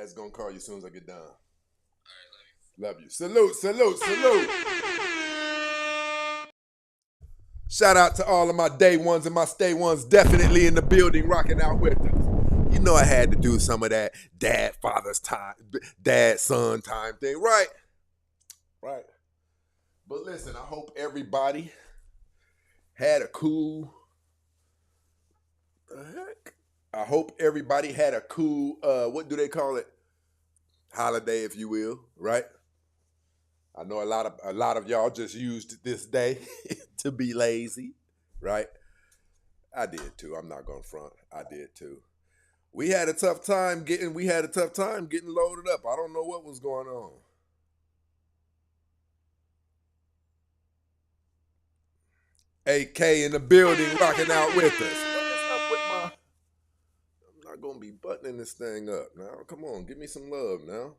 Dad's gonna call you as soon as I get done. Love you. Salute, salute, salute. Shout out to all of my day ones and my stay ones definitely in the building rocking out with us. You know I had to do some of that dad, father's time, dad, son time thing, right? Right. But listen, I hope everybody had a cool, the heck? I hope everybody had a cool, what do they call it? Holiday, if you will, right? I know a lot of y'all just used this day to be lazy, right? I did too. I'm not gonna front. I did too. We had a tough time getting loaded up. I don't know what was going on. AK in the building rocking out with us. What is up with my, I'm not gonna be buttoning this thing up now. Come on, give me some love now.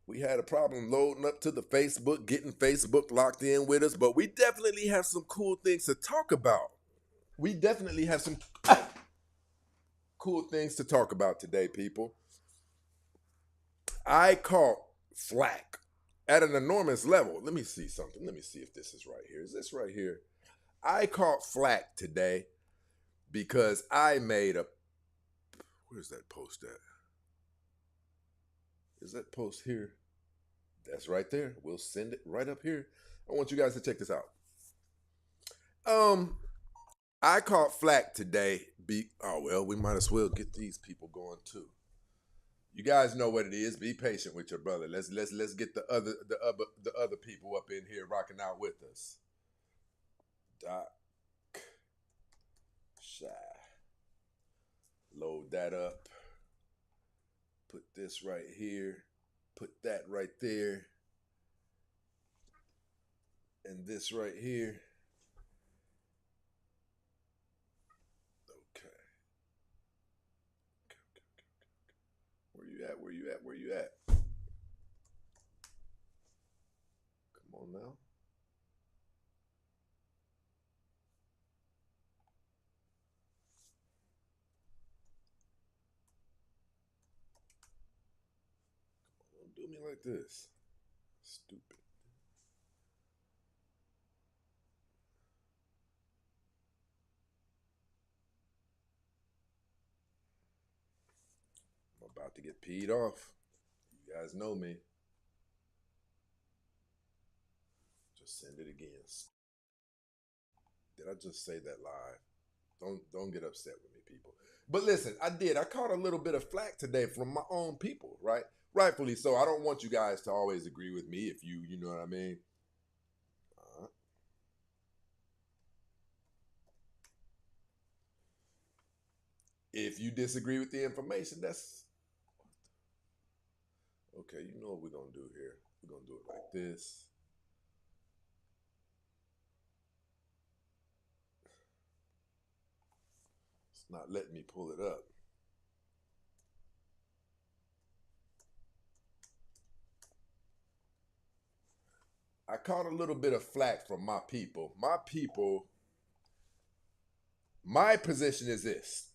We had a problem loading up to the Facebook, getting Facebook locked in with us, but we definitely have some cool things to talk about. We definitely have some cool things to talk about today, people. I caught flack at an enormous level. Let me see something. Let me see if this is right here. Is this right here? I caught flack today because I made a, where's that post at? Is that post here? That's right there. We'll send it right up here. I want you guys to check this out. I caught flack today. Oh well, we might as well get these people going too. You guys know what it is. Be patient with your brother. Let's get the other people up in here rocking out with us. Doc Shy. Load that up. Put this right here. Put that right there. And this right here. Okay. Where you at? Where you at? Where you at? Come on now. Don't do me like this. Stupid. I'm about to get peed off. You guys know me. Just send it again. Did I just say that live? Don't get upset with me, people. But listen, I did. I caught a little bit of flack today from my own people, right? Rightfully so. I don't want you guys to always agree with me if you know what I mean. If you disagree with the information, that's okay. You know what we're gonna do here. We're gonna do it like this. It's not letting me pull it up. I caught a little bit of flack from my people. My position is this.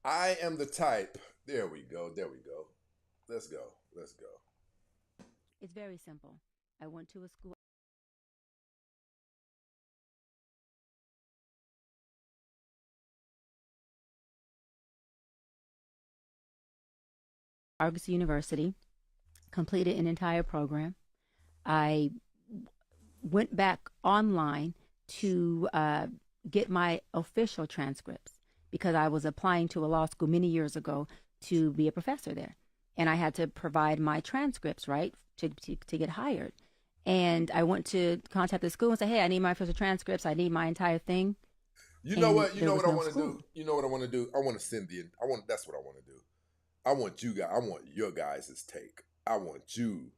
I am the type. There we go. There we go. Let's go. Let's go. It's very simple. I went to a school. Argos University, completed an entire program. I went back online to get my official transcripts because I was applying to a law school many years ago to be a professor there. And I had to provide my transcripts, right, to get hired. And I went to contact the school and say, hey, I need my official transcripts. I need my entire thing. You know what? You there know was what I no want to school. do? You know what I want to do? I want to send the. I want. That's what I want to do. I want you guys. I want your guys' take. I want you.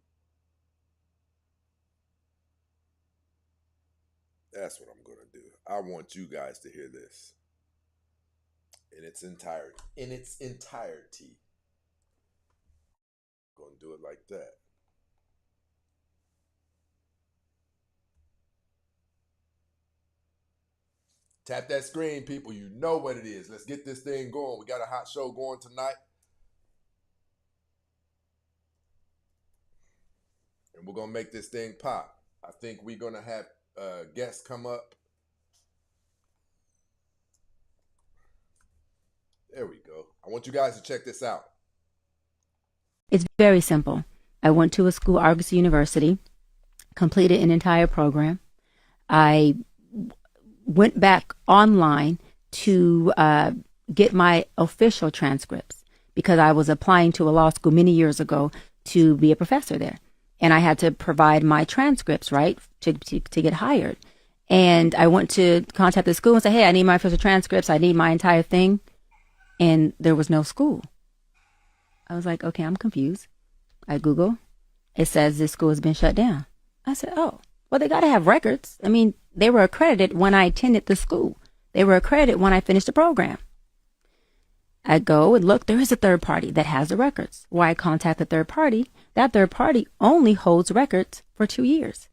That's what I'm gonna do. I want you guys to hear this in its entirety. In its entirety. Gonna do it like that. Tap that screen, people. You know what it is. Let's get this thing going. We got a hot show going tonight. And we're going to make this thing pop. I think we're going to have guests come up. There we go. I want you guys to check this out. It's very simple. I went to a school, Argosy University, completed an entire program. I went back online to get my official transcripts because I was applying to a law school many years ago to be a professor there. And I had to provide my transcripts, right, to get hired. And I went to contact the school and say, hey, I need my official transcripts. I need my entire thing. And there was no school. I was like, okay, I'm confused. I Google. It says this school has been shut down. I said, oh, well, they got to have records. I mean, they were accredited when I attended the school. They were accredited when I finished the program. I go and look, there is a third party that has the records. Why I contact the third party, that third party only holds records for 2 years.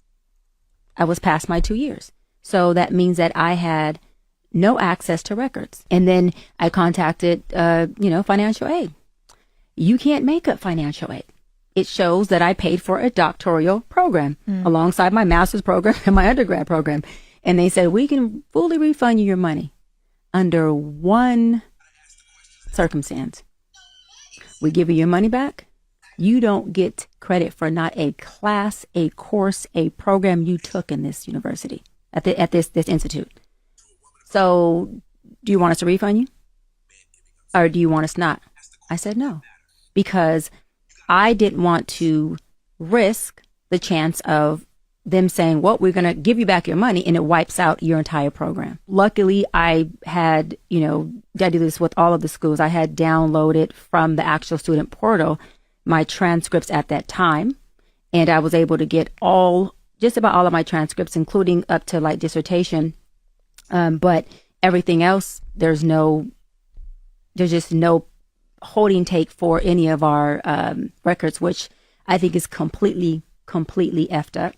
I was past my 2 years. So that means that I had no access to records. And then I contacted, financial aid. You can't make up financial aid. It shows that I paid for a doctoral program alongside my master's program and my undergrad program. And they said, we can fully refund you your money under one circumstance. We give you your money back. You don't get credit for not a class, a course, a program you took in this university, at this institute. So do you want us to refund you? Or do you want us not? I said no, because I didn't want to risk the chance of them saying, well, we're going to give you back your money, and it wipes out your entire program. Luckily, I had, I do this with all of the schools. I had downloaded from the actual student portal my transcripts at that time, and I was able to get just about all of my transcripts, including up to like dissertation. But everything else, there's just no holding take for any of our records, which I think is completely effed up.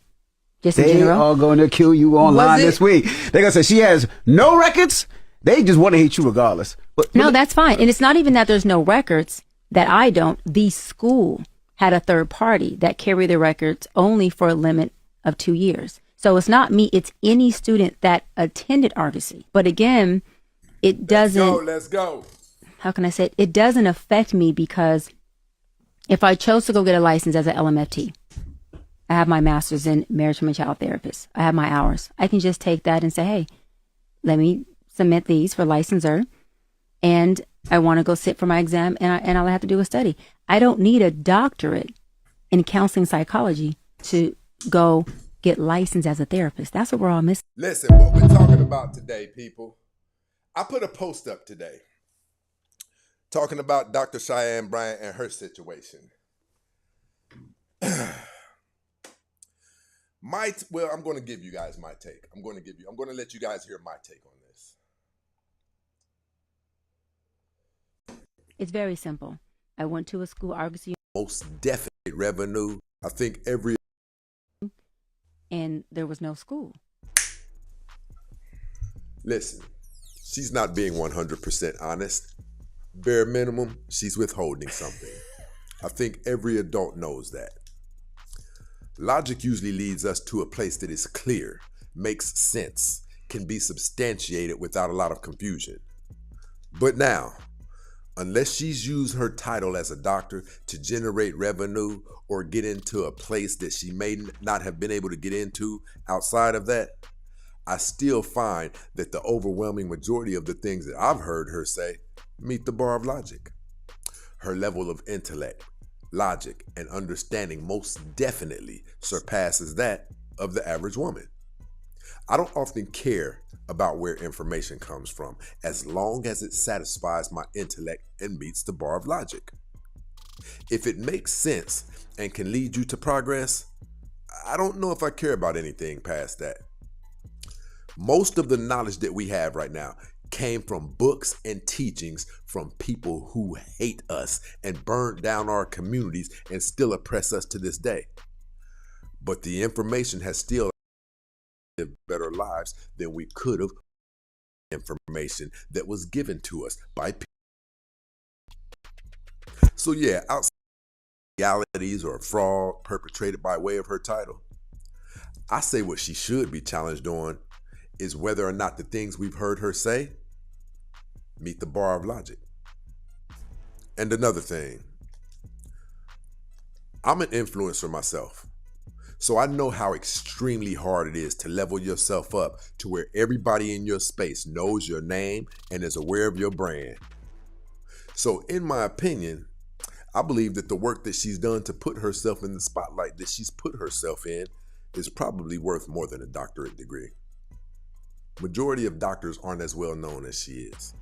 Just in general. They are going to kill you online this week. They're going to say she has no records. They just want to hate you regardless. No, that's fine. And it's not even that there's no records that I don't. The school had a third party that carried the records only for a limit of 2 years. So it's not me. It's any student that attended Argosy. But again, it doesn't. Let's go. How can I say it? It doesn't affect me because if I chose to go get a license as an LMFT, I have my master's in marriage from a child therapist. I have my hours. I can just take that and say, hey, let me submit these for licensure, and I want to go sit for my exam, and all I have to do is study. I don't need a doctorate in counseling psychology to go get licensed as a therapist. That's what we're all missing. Listen, what we're talking about today, people, I put a post up today talking about DR.Cheyanne Bryant and her situation. I'm going to give you guys my take. I'm going to let you guys hear my take on this. It's very simple. I went to a school, Argosy. Most definite revenue. I think and there was no school. Listen, she's not being 100% honest. Bare minimum, she's withholding something. I think every adult knows that. Logic usually leads us to a place that is clear, makes sense, can be substantiated without a lot of confusion. But now, unless she's used her title as a doctor to generate revenue or get into a place that she may not have been able to get into outside of that, I still find that the overwhelming majority of the things that I've heard her say meet the bar of logic. Her level of intellect, logic, and understanding most definitely surpasses that of the average woman. I don't often care about where information comes from as long as it satisfies my intellect and meets the bar of logic. If it makes sense and can lead you to progress, I don't know if I care about anything past that. Most of the knowledge that we have right now came from books and teachings from people who hate us and burned down our communities and still oppress us to this day. But the information has still lived better lives than we could have information that was given to us by people. So yeah, outside realities or fraud perpetrated by way of her title, I say what she should be challenged on is whether or not the things we've heard her say meet the bar of logic. And another thing, I'm an influencer myself, so I know how extremely hard it is to level yourself up to where everybody in your space knows your name and is aware of your brand. So in my opinion, I believe that the work that she's done to put herself in the spotlight that she's put herself in is probably worth more than a doctorate degree. Majority of doctors aren't as well known as she is.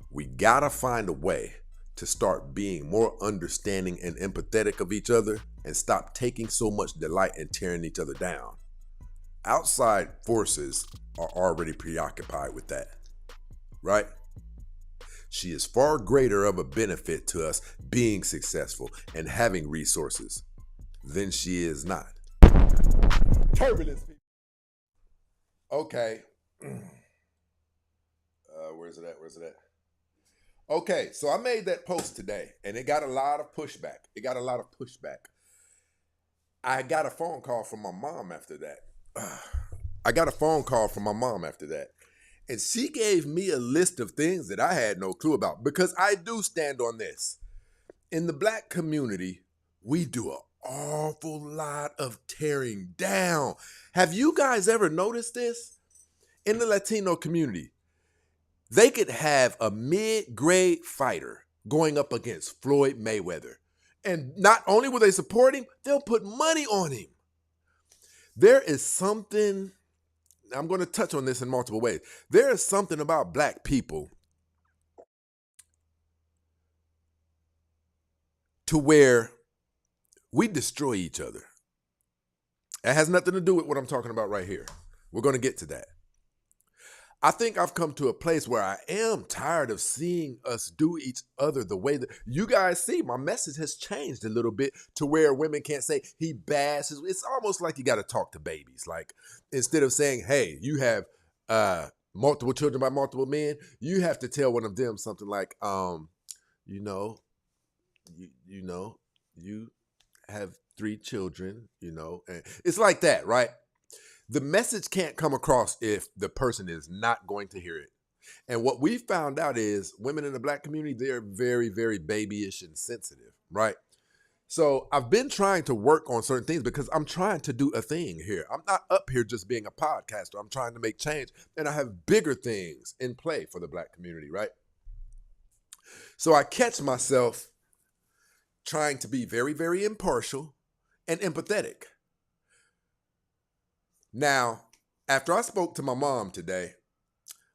We gotta find a way to start being more understanding and empathetic of each other and stop taking so much delight in tearing each other down. Outside forces are already preoccupied with that, right? She is far greater of a benefit to us being successful and having resources than she is not. Turbulence, people. Okay. Where's it at? Okay, so I made that post today, and it got a lot of pushback. I got a phone call from my mom after that. And she gave me a list of things that I had no clue about, because I do stand on this. In the black community, we do an awful lot of tearing down. Have you guys ever noticed this? In the Latino community, they could have a mid-grade fighter going up against Floyd Mayweather. And not only will they support him, they'll put money on him. There is something, I'm going to touch on this in multiple ways. There is something about black people to where we destroy each other. It has nothing to do with what I'm talking about right here. We're going to get to that. I think I've come to a place where I am tired of seeing us do each other the way that you guys see. My message has changed a little bit to where women can't say he bashes. It's almost like you got to talk to babies. Like, instead of saying, hey, you have multiple children by multiple men, you have to tell one of them something like, you have 3 children, and it's like that, right? The message can't come across if the person is not going to hear it. And what we found out is women in the black community, they're very, very babyish and sensitive, right? So I've been trying to work on certain things because I'm trying to do a thing here. I'm not up here just being a podcaster. I'm trying to make change, and I have bigger things in play for the black community, right? So I catch myself trying to be very, very impartial and empathetic. Now, after I spoke to my mom today,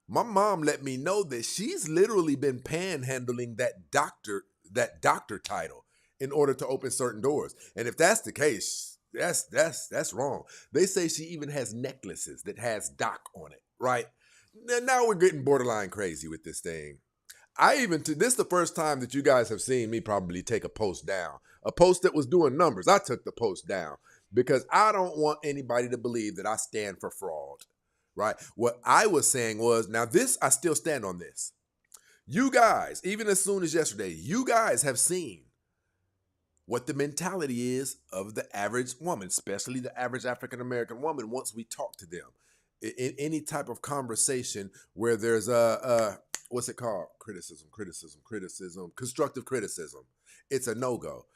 my mom let me know that she's literally been panhandling that doctor title in order to open certain doors. And if that's the case, that's wrong. They say she even has necklaces that has doc on it, right? Now we're getting borderline crazy with this thing. This is the first time that you guys have seen me probably take a post down. A post that was doing numbers. I took the post down because I don't want anybody to believe that I stand for fraud, right? What I was saying was, now this, I still stand on this. You guys, even as soon as yesterday, you guys have seen what the mentality is of the average woman, especially the average African-American woman, once we talk to them. In any type of conversation where there's what's it called? Criticism, constructive criticism. It's a no-go.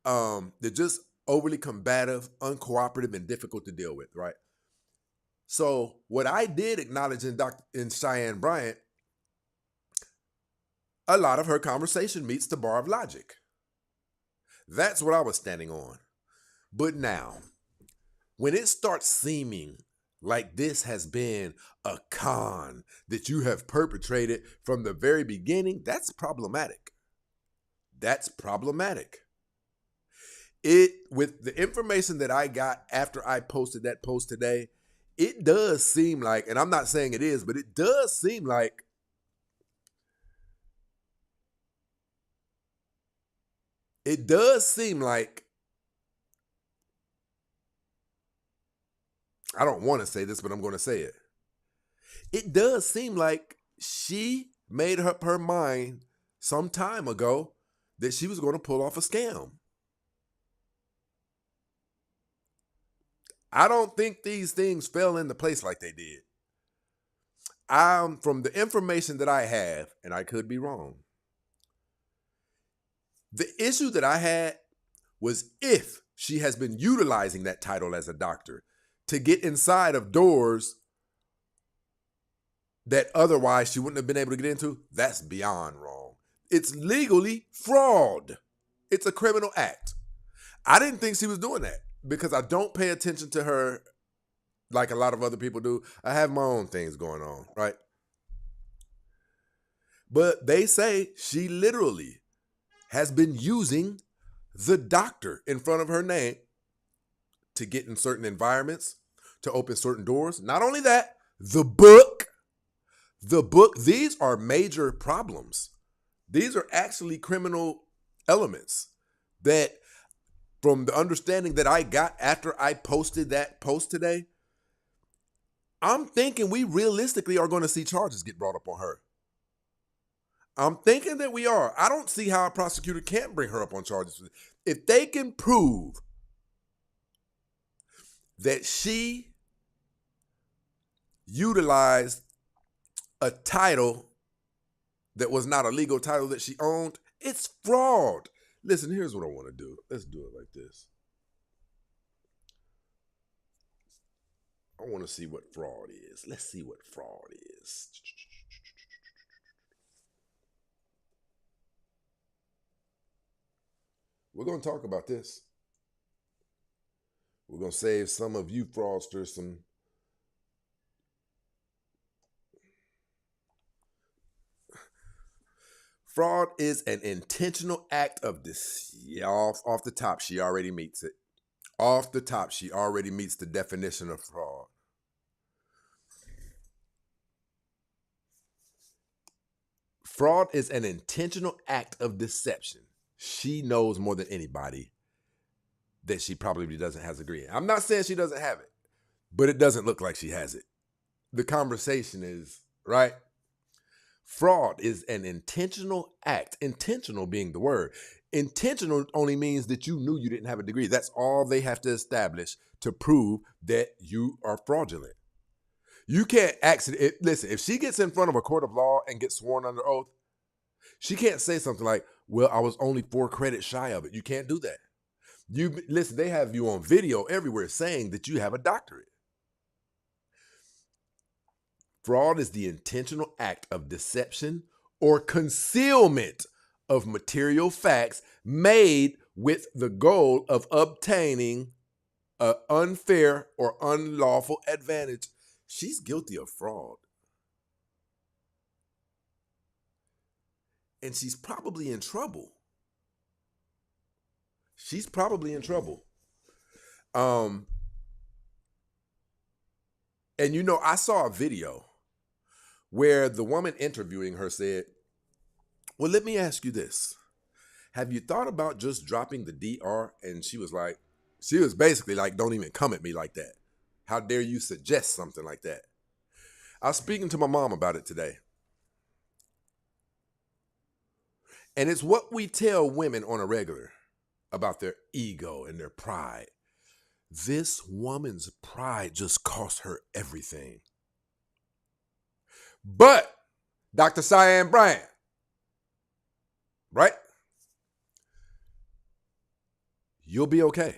They're just overly combative, uncooperative, and difficult to deal with, right? So what I did acknowledge in Cheyanne Bryant, a lot of her conversation meets the bar of logic. That's what I was standing on. But now, when it starts seeming like this has been a con that you have perpetrated from the very beginning, that's problematic. With the information that I got after I posted that post today, it does seem like, and I'm not saying it is, but it does seem like I don't want to say this, but I'm going to say it. it does seem like she made up her mind some time ago that she was going to pull off a scam. I don't think these things fell into place like they did. From the information that I have, and I could be wrong, the issue that I had was if she has been utilizing that title as a doctor to get inside of doors that otherwise she wouldn't have been able to get into, that's beyond wrong. It's legally fraud. It's a criminal act. I didn't think she was doing that because I don't pay attention to her like a lot of other people do. I have my own things going on, right? But they say she literally has been using the doctor in front of her name to get in certain environments, to open certain doors. Not only that, the book, these are major problems. These are actually criminal elements that, from the understanding that I got after I posted that post today, I'm thinking we realistically are going to see charges get brought up on her. I'm thinking that we are. I don't see how a prosecutor can't bring her up on charges. If they can prove that she utilized a title that was not a legal title that she owned, it's fraud. Listen, here's what I want to do. Let's do it like this. I want to see what fraud is. Let's see what fraud is. We're going to talk about this. We're going to save some of you fraudsters some. Fraud is an intentional act of this. Yeah, off the top, she already meets it. Off the top, she already meets the definition of fraud. Fraud is an intentional act of deception. She knows more than anybody that she probably doesn't have a degree in. I'm not saying she doesn't have it, but it doesn't look like she has it. The conversation is, right? Fraud is an intentional act, intentional being the word. Intentional only means that you knew you didn't have a degree. That's all they have to establish to prove that you are fraudulent. You can't listen, if she gets in front of a court of law and gets sworn under oath, she can't say something like, well, I was only 4 credits shy of it. You can't do that. Listen, they have you on video everywhere saying that you have a doctorate. Fraud is the intentional act of deception or concealment of material facts made with the goal of obtaining an unfair or unlawful advantage. She's guilty of fraud. And she's probably in trouble. She's probably in trouble. And you know, I saw a video where the woman interviewing her said, well, let me ask you this. Have you thought about just dropping the DR? And she was basically like, don't even come at me like that. How dare you suggest something like that? I was speaking to my mom about it today. And it's what we tell women on a regular about their ego and their pride. This woman's pride just cost her everything. But DR.Cheyanne Bryant, right? You'll be okay.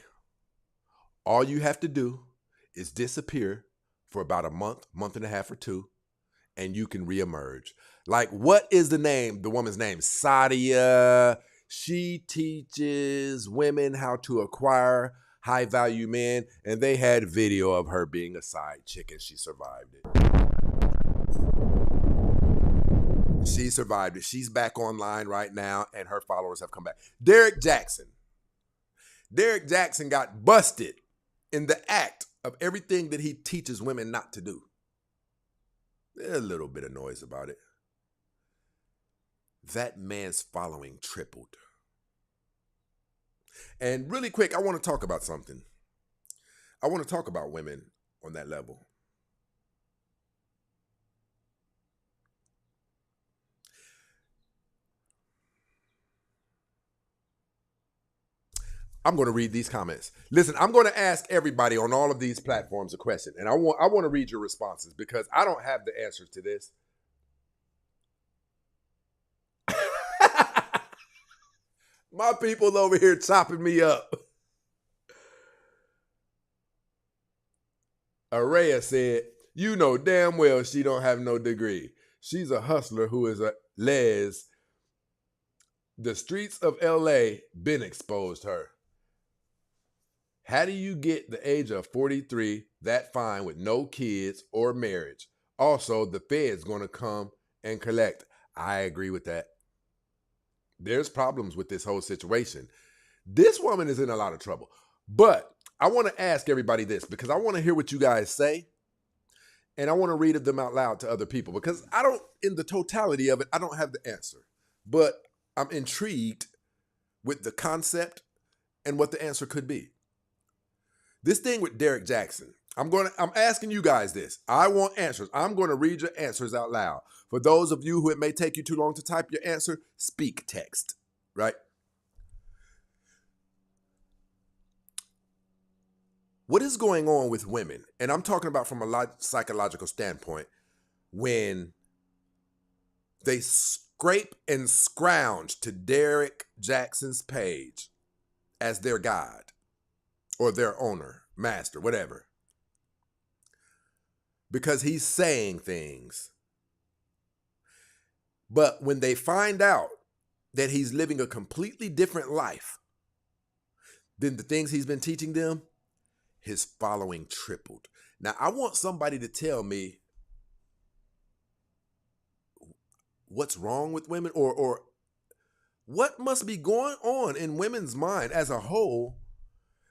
All you have to do is disappear for about a month and a half or 2, and you can reemerge. Like, what is the woman's name? Sadia. She teaches women how to acquire high-value men, and they had video of her being a side chick, and she survived it. She survived it. She's back online right now, and her followers have come back. Derrick Jackson got busted in the act of everything that he teaches women not to do. There's a little bit of noise about it. That man's following tripled. And really quick, I want to talk about something. I want to talk about women on that level. I'm going to read these comments. Listen, I'm going to ask everybody on all of these platforms a question, and I want to read your responses because I don't have the answers to this. My people over here chopping me up. Araya said, "You know damn well she don't have no degree. She's a hustler who is a les. The streets of LA been exposed her. How do you get the age of 43 that fine with no kids or marriage? Also, the Fed's going to come and collect." I agree with that. There's problems with this whole situation. This woman is in a lot of trouble. But I want to ask everybody this because I want to hear what you guys say. And I want to read them out loud to other people because in the totality of it, I don't have the answer. But I'm intrigued with the concept and what the answer could be. This thing with Derek Jackson, I'm asking you guys this. I want answers. I'm going to read your answers out loud. For those of you who it may take you too long to type your answer, speak text, right? What is going on with women? And I'm talking about from a psychological standpoint when they scrape and scrounge to Derek Jackson's page as their God or their owner, master, whatever. Because he's saying things. But when they find out that he's living a completely different life than the things he's been teaching them, his following tripled. Now, I want somebody to tell me what's wrong with women or what must be going on in women's mind as a whole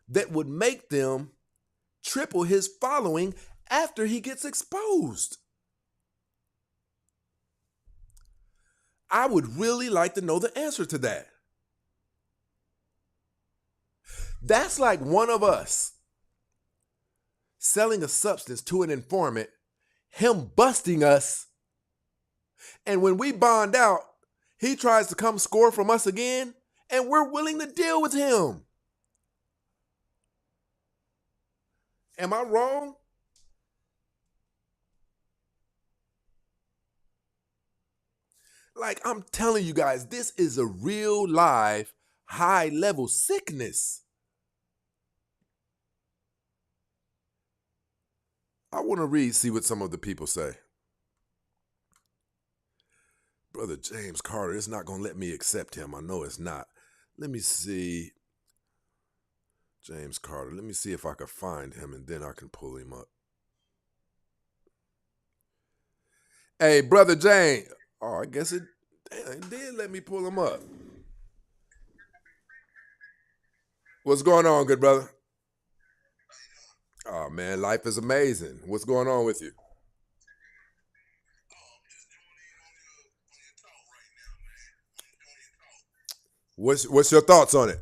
that would make them triple his following after he gets exposed. I would really like to know the answer to that. That's like one of us selling a substance to an informant, him busting us, and when we bond out, he tries to come score from us again, and we're willing to deal with him. Am I wrong? Like, I'm telling you guys, this is a real live high level sickness. I want to see what some of the people say. Brother James Carter, it's not going to let me accept him. I know it's not. Let me see. James Carter, let me see if I can find him and then I can pull him up. Hey, Brother James. Oh, I guess it did let me pull him up. What's going on, good brother? Oh, man, life is amazing. What's going on with you? What's your thoughts on it?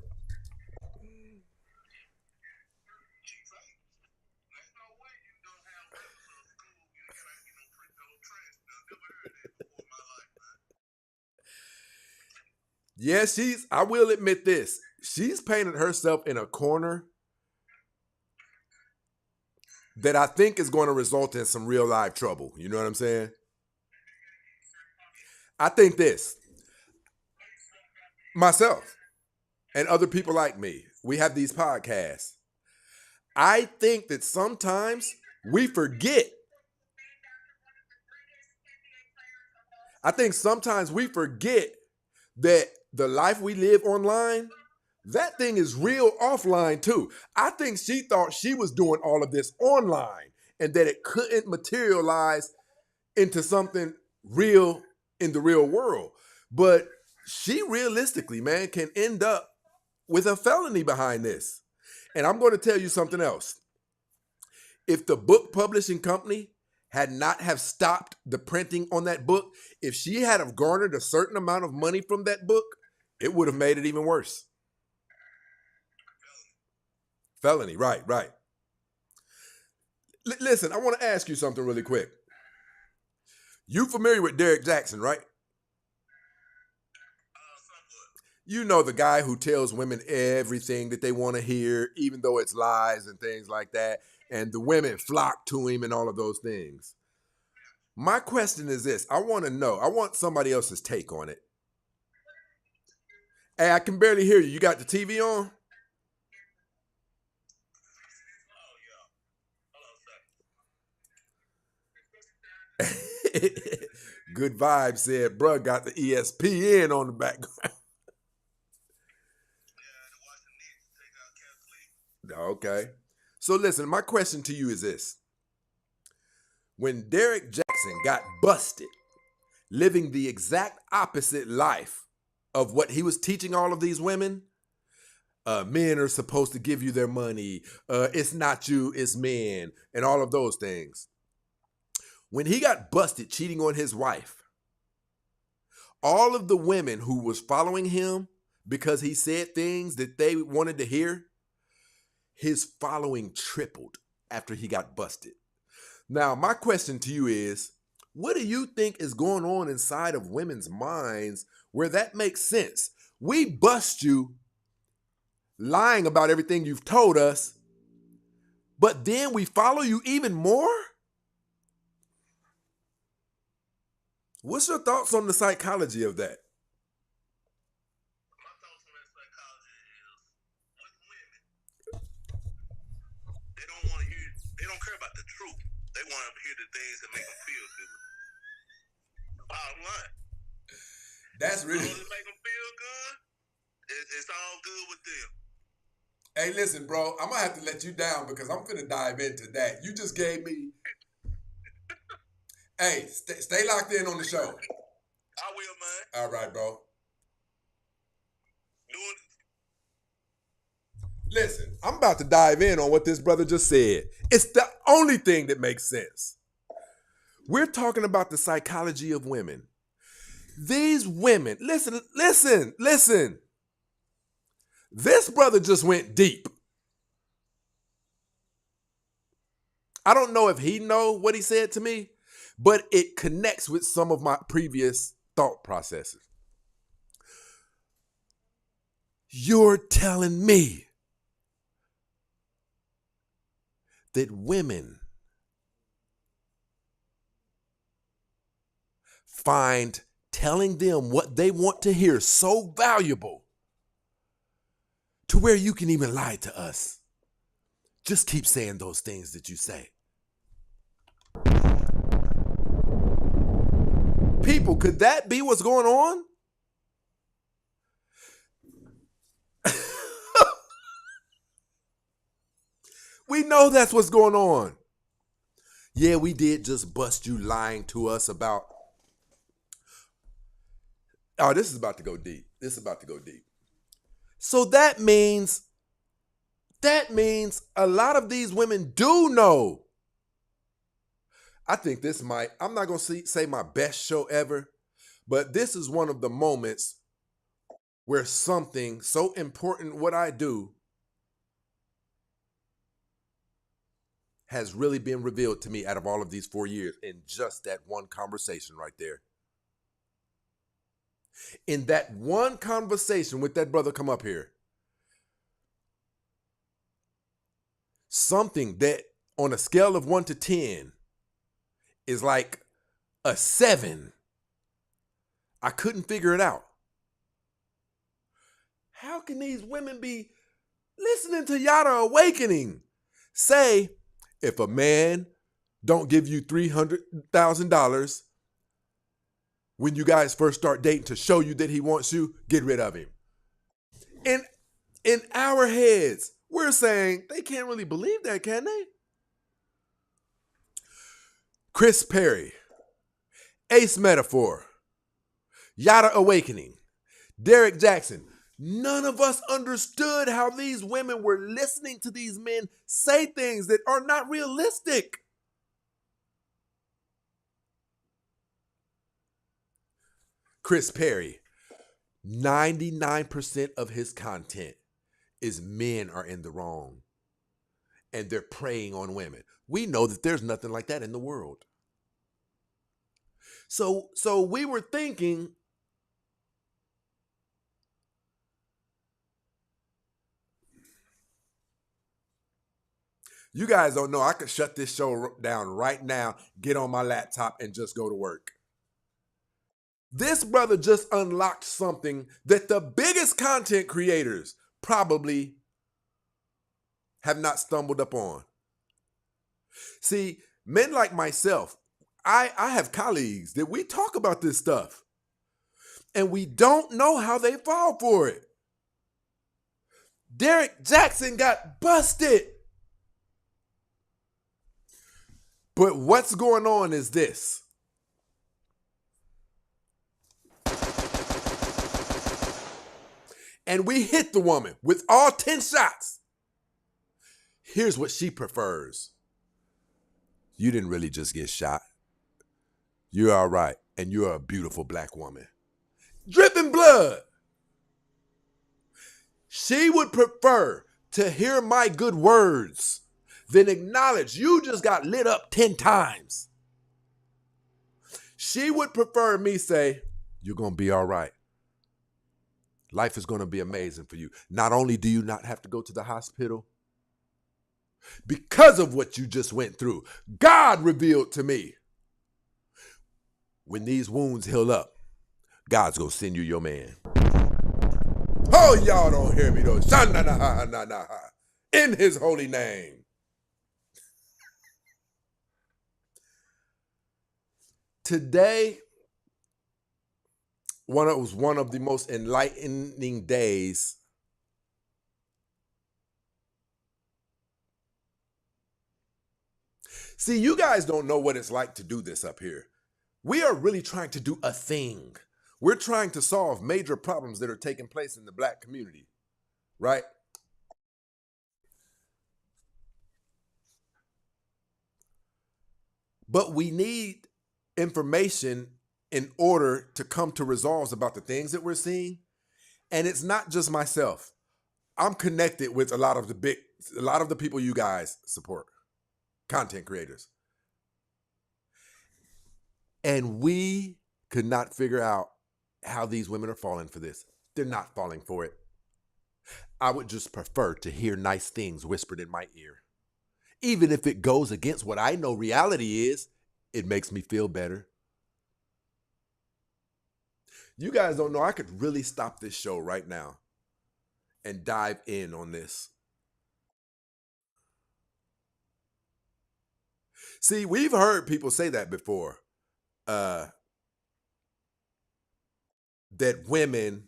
Yes, I will admit this. She's painted herself in a corner that I think is going to result in some real life trouble. You know what I'm saying? I think this. Myself and other people like me, we have these podcasts. I think that sometimes we forget. I think sometimes we forget that the life we live online, that thing is real offline too. I think she thought she was doing all of this online and that it couldn't materialize into something real in the real world. But she realistically, man, can end up with a felony behind this. And I'm going to tell you something else. If the book publishing company had not have stopped the printing on that book, if she had have garnered a certain amount of money from that book, it would have made it even worse. Felony, right. Listen, I want to ask you something really quick. You familiar with Derek Jackson, right? You know, the guy who tells women everything that they want to hear, even though it's lies and things like that. And the women flock to him and all of those things. My question is this. I want to know. I want somebody else's take on it. Hey, I can barely hear you. You got the TV on? Good Vibe said, bruh got the ESPN on the background. Okay. So listen, my question to you is this. When Derek Jackson got busted, living the exact opposite life of what he was teaching all of these women, men are supposed to give you their money, it's not you, it's men, and all of those things. When he got busted cheating on his wife, all of the women who was following him because he said things that they wanted to hear, his following tripled after he got busted. Now, my question to you is, what do you think is going on inside of women's minds where that makes sense? We bust you lying about everything you've told us, but then we follow you even more? What's your thoughts on the psychology of that? My thoughts on that psychology is with women, they don't want to hear, they don't care about the truth. They want to hear the things that make them feel good. Bottom line. That's really. As long as it make them feel good, it's all good with them. Hey, listen, bro, I'm going to have to let you down because I'm finna dive into that. You just gave me. Hey, stay locked in on the show. I will, man. All right, bro. Listen, I'm about to dive in on what this brother just said. It's the only thing that makes sense. We're talking about the psychology of women. These women, listen. This brother just went deep. I don't know if he know what he said to me, but it connects with some of my previous thought processes. You're telling me that women find telling them what they want to hear so valuable to where you can even lie to us. Just keep saying those things that you say. People, could that be what's going on? We know that's what's going on. Yeah, we did just bust you lying to us about. Oh, this is about to go deep. So that means a lot of these women do know. I think this might, I'm not going to say my best show ever, but this is one of the moments where something so important, what I do, has really been revealed to me out of all of these 4 years in just that one conversation right there. In that one conversation with that brother come up here, something that on a scale of 1 to 10 is like a 7. I couldn't figure it out. How can these women be listening to Yada Awakening say, if a man don't give you $300,000 when you guys first start dating to show you that he wants you, get rid of him. In our heads, we're saying they can't really believe that, can they? Chris Perry, Ace Metaphor, Yada Awakening, Derek Jackson. None of us understood how these women were listening to these men say things that are not realistic. Chris Perry, 99% of his content is men are in the wrong and they're preying on women. We know that there's nothing like that in the world. So we were thinking You guys don't know. I could shut this show down right now, get on my laptop, and just go to work. This brother just unlocked something that the biggest content creators probably have not stumbled upon. See, men like myself, I have colleagues that we talk about this stuff, and we don't know how they fall for it. Derek Jackson got busted. But what's going on is this. And we hit the woman with all 10 shots. Here's what she prefers. You didn't really just get shot. You're all right, and you're a beautiful black woman. Dripping blood. She would prefer to hear my good words than acknowledge you just got lit up 10 times. She would prefer me say, you're going to be all right. Life is going to be amazing for you. Not only do you not have to go to the hospital, because of what you just went through, God revealed to me, when these wounds heal up, God's going to send you your man. Oh, y'all don't hear me though. In his holy name. Today was one of the most enlightening days See, you guys don't know what it's like to do this up here. We are really trying to do a thing. We're trying to solve major problems that are taking place in the black community, right? But we need information in order to come to resolves about the things that we're seeing. And it's not just myself. I'm connected with a lot of the people you guys support, content creators. And we could not figure out how these women are falling for this. They're not falling for it. I would just prefer to hear nice things whispered in my ear. Even if it goes against what I know reality is, it makes me feel better. You guys don't know, I could really stop this show right now and dive in on this. See, we've heard people say that before. That women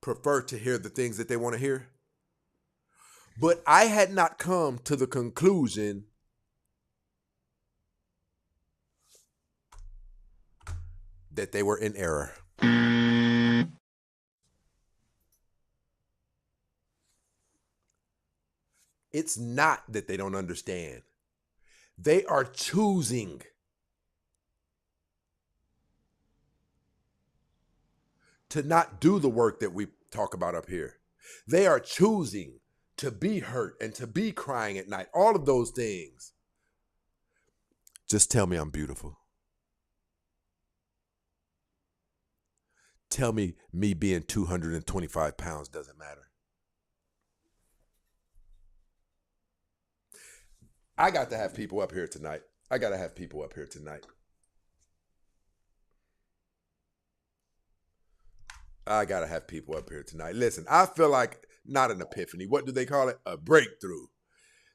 prefer to hear the things that they want to hear. But I had not come to the conclusion that they were in error. It's not that they don't understand. They are choosing to not do the work that we talk about up here. They are choosing to be hurt and to be crying at night. All of those things. Just tell me I'm beautiful. Tell me being 225 pounds doesn't matter. I got to have people up here tonight. I got to have people up here tonight. I got to have people up here tonight. Listen, I feel like not an epiphany. What do they call it? A breakthrough.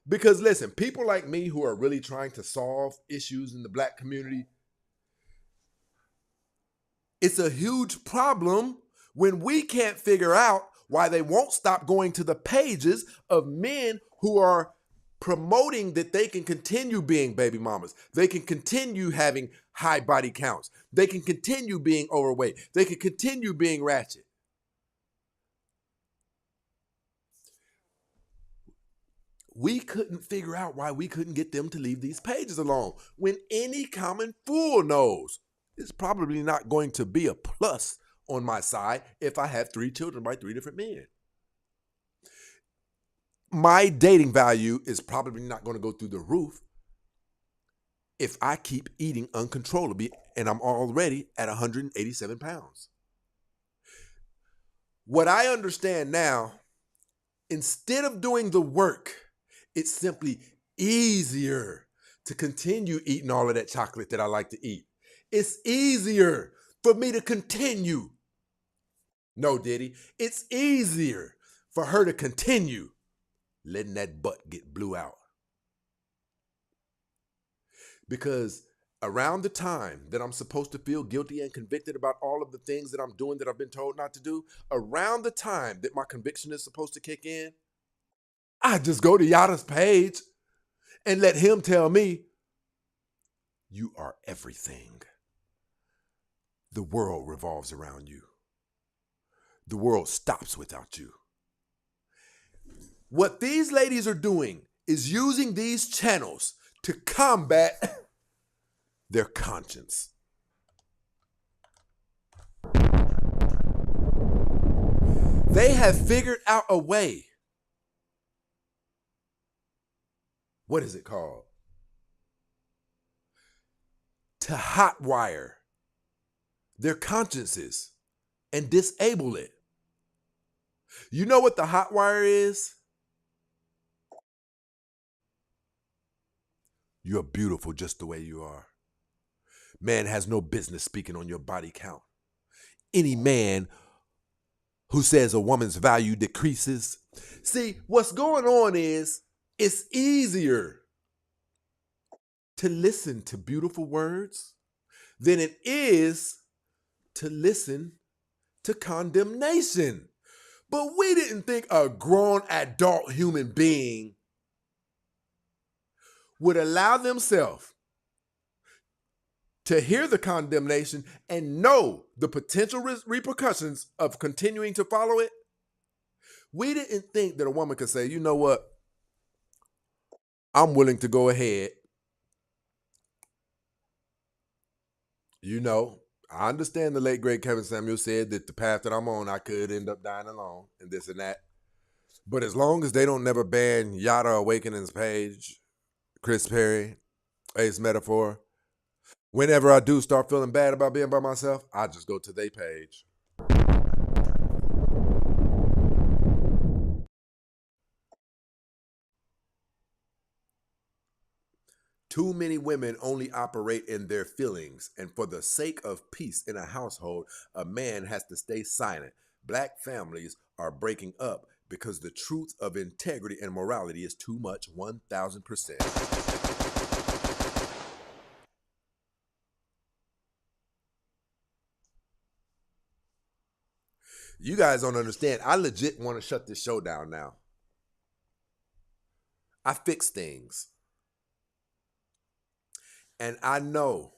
Because listen, people like me who are really trying to solve issues in the black community, it's a huge problem when we can't figure out why they won't stop going to the pages of men who are promoting that they can continue being baby mamas. They can continue having high body counts. They can continue being overweight. They can continue being ratchet. We couldn't figure out why we couldn't get them to leave these pages alone when any common fool knows it's probably not going to be a plus on my side if I have 3 children by 3 different men. My dating value is probably not going to go through the roof if I keep eating uncontrollably and I'm already at 187 pounds. What I understand now Instead of doing the work, it's simply easier to continue eating all of that chocolate that I like to eat. It's easier for me to continue. No, Diddy, it's easier for her to continue letting that butt get blew out. Because around the time that I'm supposed to feel guilty and convicted about all of the things that I'm doing that I've been told not to do, around the time that my conviction is supposed to kick in, I just go to Yada's page and let him tell me, you are everything. The world revolves around you. The world stops without you. What these ladies are doing is using these channels to combat their conscience. They have figured out a way. What is it called? To hotwire their consciences and disable it. You know what the hotwire is? You're beautiful just the way you are. Man has no business speaking on your body count. Any man who says a woman's value decreases. See, what's going on is it's easier to listen to beautiful words than it is to listen to condemnation. But we didn't think a grown adult human being would allow themselves to hear the condemnation and know the potential repercussions of continuing to follow it. We didn't think that a woman could say, you know what? I'm willing to go ahead. You know, I understand the late, great Kevin Samuel said that the path that I'm on, I could end up dying alone and this and that. But as long as they don't never ban Yada Awakening's page, Chris Perry, Ace Metaphor, whenever I do start feeling bad about being by myself, I just go to their page. Too many women only operate in their feelings, and for the sake of peace in a household, a man has to stay silent. Black families are breaking up because the truth of integrity and morality is too much, 1,000%. You guys don't understand. I legit want to shut this show down now. I fix things. And I know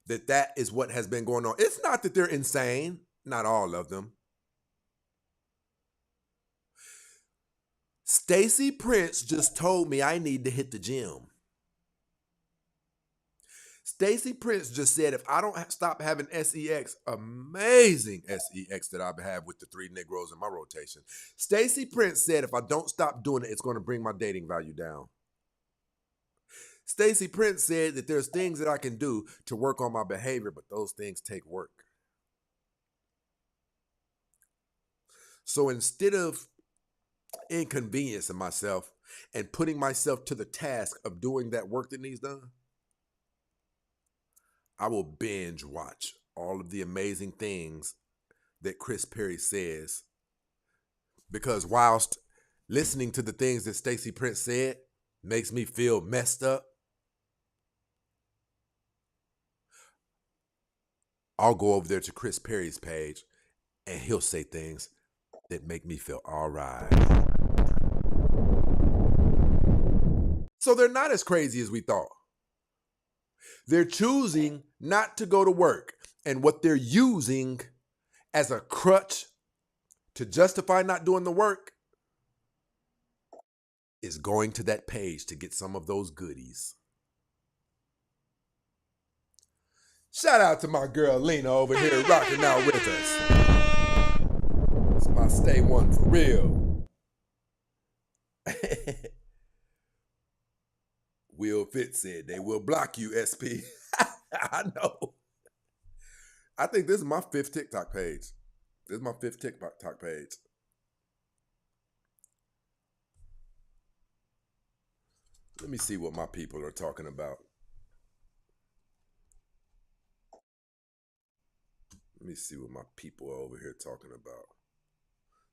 that that is what has been going on. It's not that they're insane. Not all of them. Stacey Prince just told me I need to hit the gym. Stacey Prince just said if I don't stop having SEX, amazing SEX that I have with the 3 Negroes in my rotation. Stacey Prince said if I don't stop doing it, it's going to bring my dating value down. Stacey Prince said that there's things that I can do to work on my behavior, but those things take work. So instead of inconveniencing myself and putting myself to the task of doing that work that needs done, I will binge watch all of the amazing things that Chris Perry says. Because whilst listening to the things that Stacey Prince said makes me feel messed up, I'll go over there to Chris Perry's page and he'll say things that make me feel all right. So they're not as crazy as we thought. They're choosing not to go to work. And what they're using as a crutch to justify not doing the work is going to that page to get some of those goodies. Shout out to my girl Lena over here rocking out with us. It's my stay one for real. Will Fitz said they will block you, SP. I know. I think this is my 5th TikTok page. This is my 5th TikTok page. Let me see what my people are talking about. Let me see what my people are over here talking about.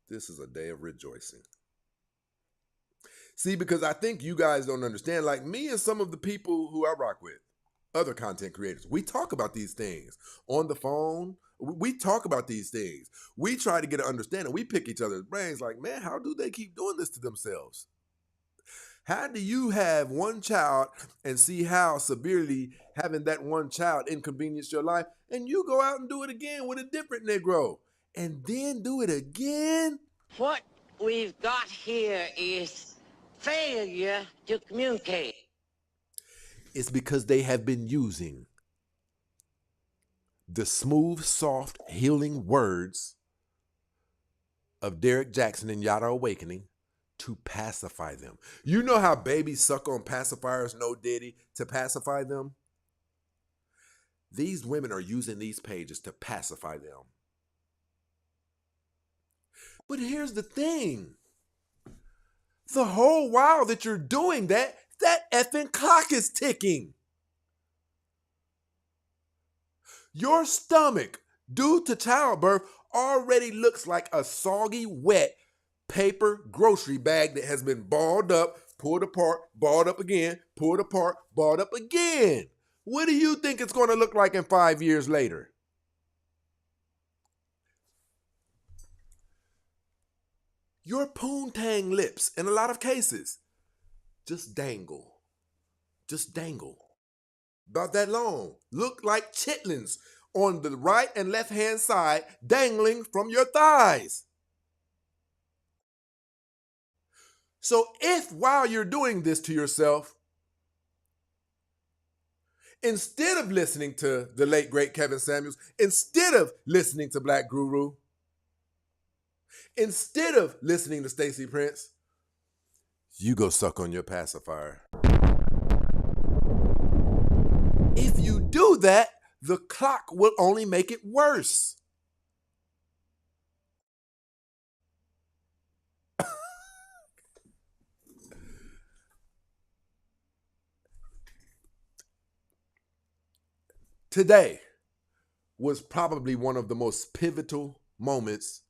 This is a day of rejoicing. See, because I think you guys don't understand, like me and some of the people who I rock with, other content creators, we talk about these things on the phone. We talk about these things. We try to get an understanding. We pick each other's brains like, man, how do they keep doing this to themselves? How do you have one child and see how severely having that one child inconvenience your life, and you go out and do it again with a different Negro, and then do it again? What we've got here is failure to communicate. It's because they have been using the smooth, soft, healing words of Derek Jackson and Yada Awakening to pacify them. You know how babies suck on pacifiers, no diddy, to pacify them? These women are using these pages to pacify them. But here's the thing. The whole while that you're doing that, that effing clock is ticking. Your stomach, due to childbirth, already looks like a soggy, wet paper grocery bag that has been balled up, pulled apart, balled up again, pulled apart, balled up again. What do you think it's going to look like in 5 years later? Your poontang lips, in a lot of cases, just dangle. Just dangle. About that long. Look like chitlins on the right and left hand side dangling from your thighs. So if while you're doing this to yourself, instead of listening to the late great Kevin Samuels, instead of listening to Black Guru, instead of listening to Stacey Prince, you go suck on your pacifier. If you do that, the clock will only make it worse. Today was probably one of the most pivotal moments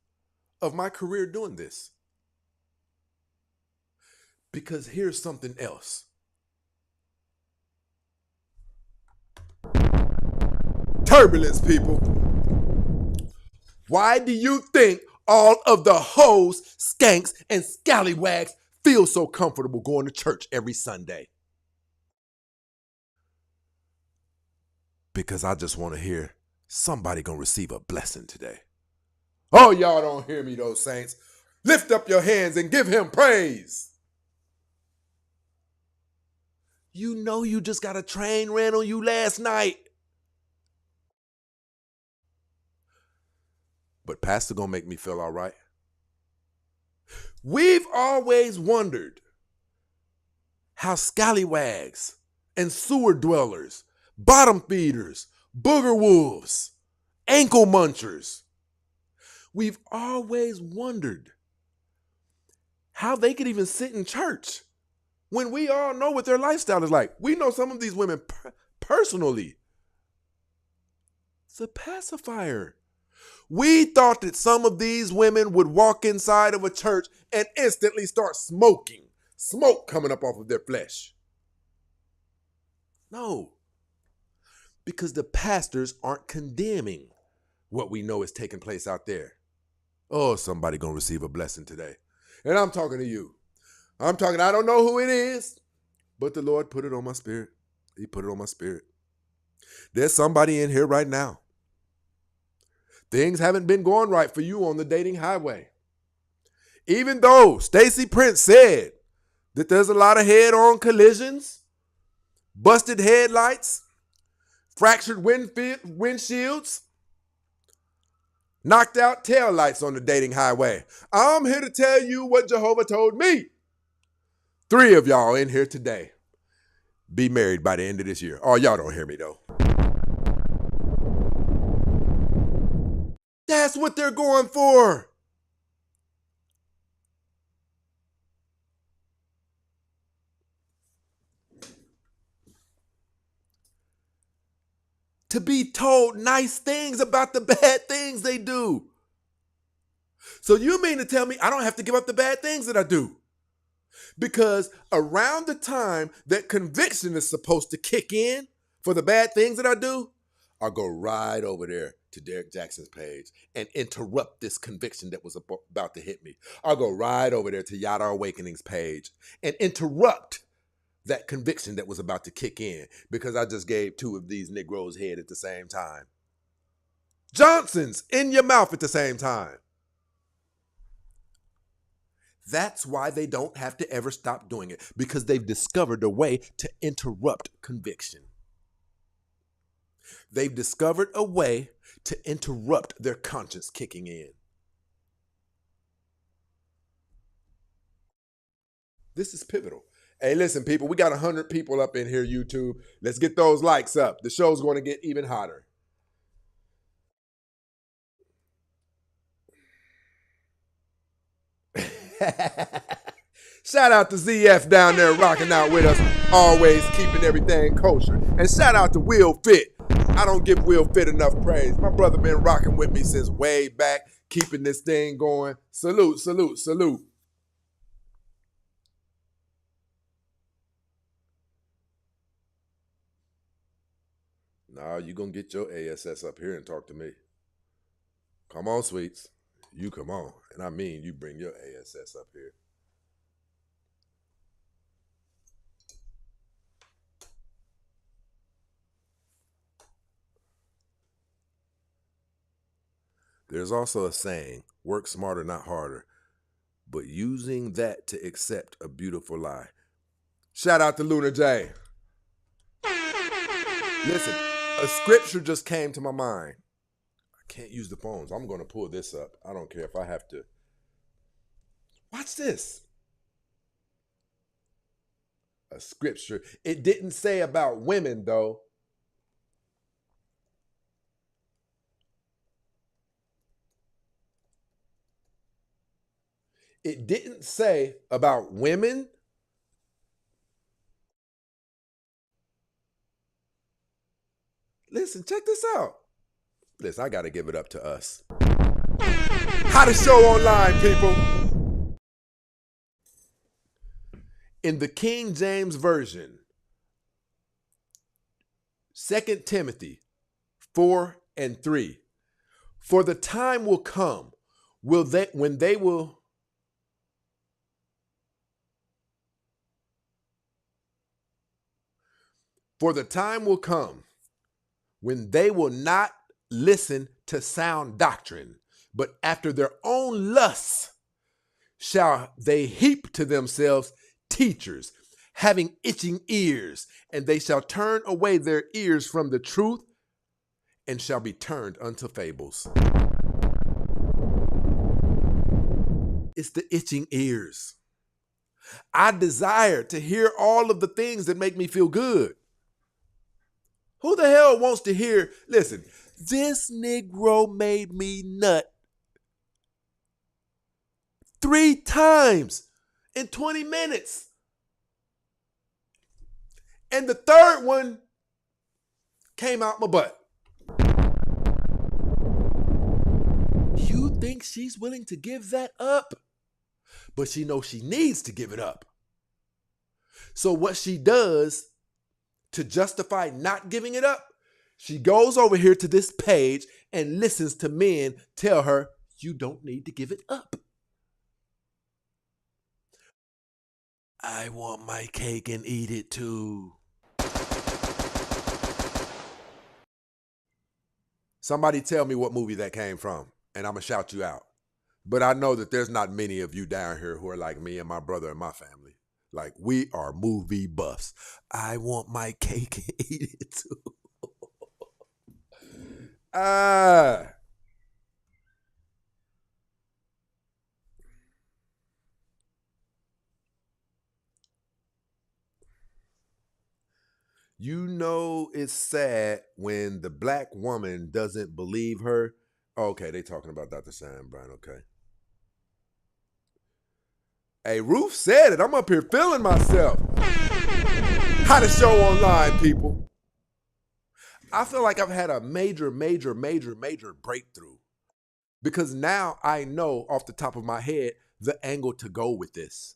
of my career doing this. Because here's something else. Turbulence, people. Why do you think all of the hoes, skanks, and scallywags feel so comfortable going to church every Sunday? Because I just want to hear somebody gonna receive a blessing today. Oh, y'all don't hear me though, saints. Lift up your hands and give him praise. You know you just got a train ran on you last night. But Pastor gonna make me feel all right. We've always wondered how scallywags and sewer dwellers, bottom feeders, booger wolves, ankle munchers, we've always wondered how they could even sit in church when we all know what their lifestyle is like. We know some of these women personally. It's a pacifier. We thought that some of these women would walk inside of a church and instantly start smoking. Smoke coming up off of their flesh. No. Because the pastors aren't condemning what we know is taking place out there. Oh, somebody gonna receive a blessing today. And I'm talking to you. I don't know who it is, but the Lord put it on my spirit. He put it on my spirit. There's somebody in here right now. Things haven't been going right for you on the dating highway. Even though Stacey Prince said that there's a lot of head-on collisions, busted headlights, fractured windshields, knocked out taillights on the dating highway. I'm here to tell you what Jehovah told me. 3 of y'all in here today be married by the end of this year. Oh, y'all don't hear me though. That's what they're going for. to be told nice things about the bad things they do. So you mean to tell me I don't have to give up the bad things that I do? Because around the time that conviction is supposed to kick in for the bad things that I do, I'll go right over there to Derek Jackson's page and interrupt this conviction that was about to hit me. I'll go right over there to Yada Awakening's page and interrupt that conviction that was about to kick in because I just gave two of these Negroes head at the same time. Johnson's in your mouth at the same time. That's why they don't have to ever stop doing it, because they've discovered a way to interrupt conviction. They've discovered a way to interrupt their conscience kicking in. This is pivotal. Hey, listen, people, we got 100 people up in here, YouTube. Let's get those likes up. The show's going to get even hotter. Shout out to ZF down there rocking out with us, always keeping everything kosher. And shout out to Will Fit. I don't give Will Fit enough praise. My brother been rocking with me since way back, keeping this thing going. Salute, salute, salute. Nah, you gonna get your ASS up here and talk to me. Come on, sweets. You come on. And I mean, you bring your ASS up here. There's also a saying, work smarter, not harder, but using that to accept a beautiful lie. Shout out to Luna J. Listen, a scripture just came to my mind. I can't use the phones. I'm going to pull this up. I don't care if I have to. Watch this. A scripture. It didn't say about women, though. It didn't say about women. Listen, check this out. Listen, I got to give it up to us. How to show online, people. In the King James Version, 2 Timothy 4:3. For the time will come when they will not listen to sound doctrine, but after their own lusts shall they heap to themselves teachers, having itching ears, and they shall turn away their ears from the truth and shall be turned unto fables. It's the itching ears. I desire to hear all of the things that make me feel good. Who the hell wants to hear, listen, this Negro made me nut 3 times in 20 minutes. And the third one came out my butt. You think she's willing to give that up? But she knows she needs to give it up. So what she does to justify not giving it up, she goes over here to this page and listens to men tell her, you don't need to give it up. I want my cake and eat it too. Somebody tell me what movie that came from, and I'm going to shout you out. But I know that there's not many of you down here who are like me and my brother and my family. Like, we are movie buffs. I want my cake and eat it too. You know it's sad when the black woman doesn't believe her. Okay, they talking about DR.Cheyanne Bryant, okay. Hey, Ruth said it. I'm up here feeling myself. How to show online, people. I feel like I've had a major breakthrough because now I know off the top of my head the angle to go with this.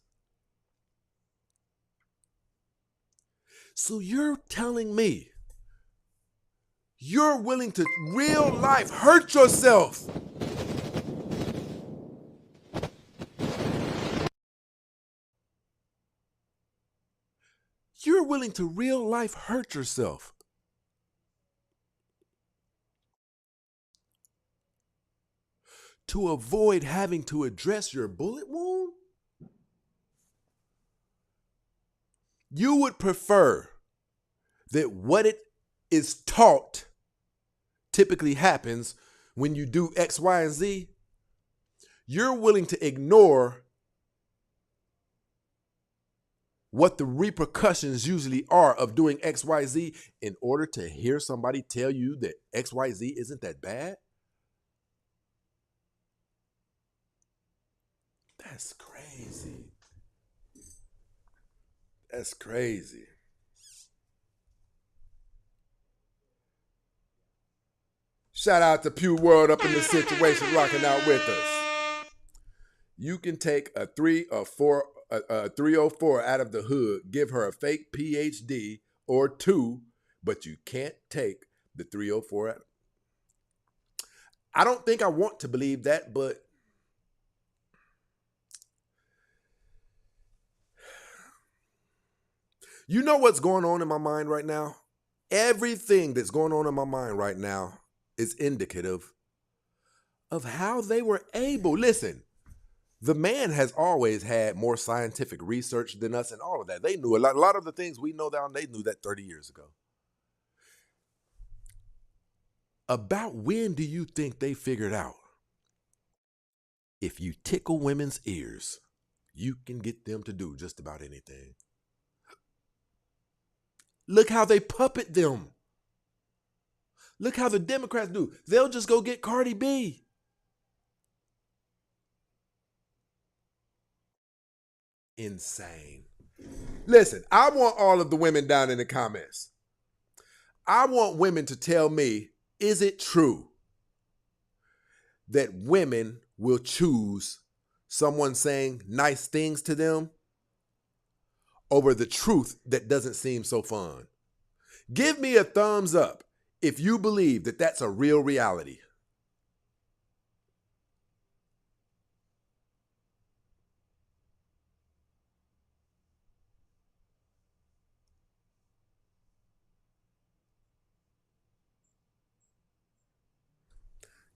So you're telling me you're willing to real life hurt yourself you're willing to real life hurt yourself to avoid having to address your bullet wound? You would prefer that what it is taught typically happens when you do X, Y, and Z. You're willing to ignore what the repercussions usually are of doing X, Y, Z in order to hear somebody tell you that X, Y, Z isn't that bad? That's crazy. That's crazy. Shout out to Pew World up in this situation, rocking out with us. You can take a 304 out of the hood, give her a fake PhD or 2, but you can't take the 304 out. I don't think I want to believe that, but you know what's going on in my mind right now? Everything that's going on in my mind right now is indicative of how they were able. Listen, the man has always had more scientific research than us and all of that. They knew a lot of the things we know now, they knew that 30 years ago. About when do you think they figured out? If you tickle women's ears, you can get them to do just about anything. Look how they puppet them. Look how the Democrats do. They'll just go get Cardi B. Insane. Listen, I want all of the women down in the comments. I want women to tell me, is it true that women will choose someone saying nice things to them over the truth that doesn't seem so fun? Give me a thumbs up if you believe that that's a real reality.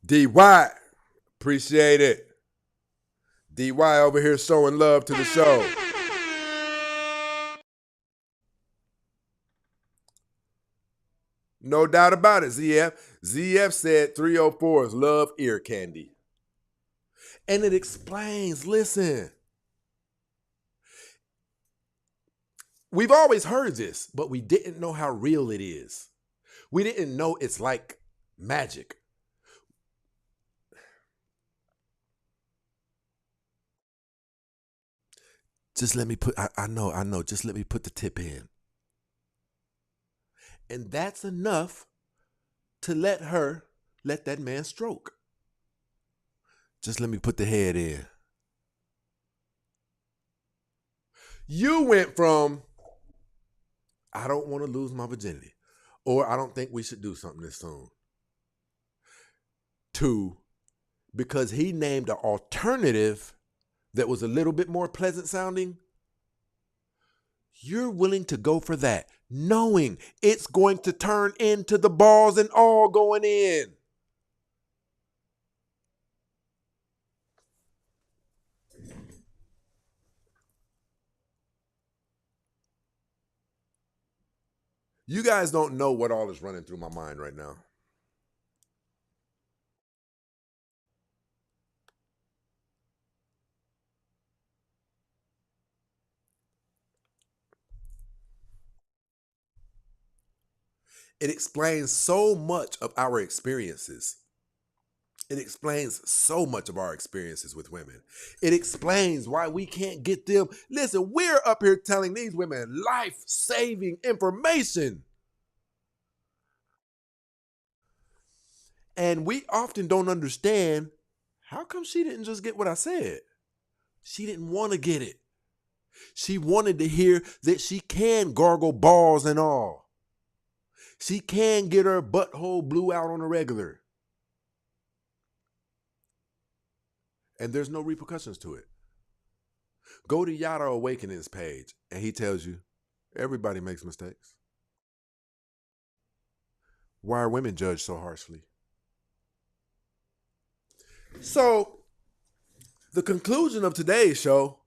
DY, appreciate it. DY over here showing love to the show. No doubt about it, ZF. ZF said 304s love ear candy. And it explains, listen. We've always heard this, but we didn't know how real it is. We didn't know it's like magic. Just let me put, I know, just let me put the tip in. And that's enough to let that man stroke. Just let me put the head in. You went from, I don't want to lose my virginity, or I don't think we should do something this soon, to, because he named an alternative that was a little bit more pleasant sounding, you're willing to go for that, knowing it's going to turn into the balls and all going in. You guys don't know what all is running through my mind right now. It explains so much of our experiences. It explains so much of our experiences with women. It explains why we can't get them. Listen, we're up here telling these women life-saving information. And we often don't understand, how come she didn't just get what I said? She didn't want to get it. She wanted to hear that she can gargle balls and all. She can get her butthole blew out on a regular. And there's no repercussions to it. Go to Yada Awakening's page and he tells you everybody makes mistakes. Why are women judged so harshly? So, the conclusion of today's show,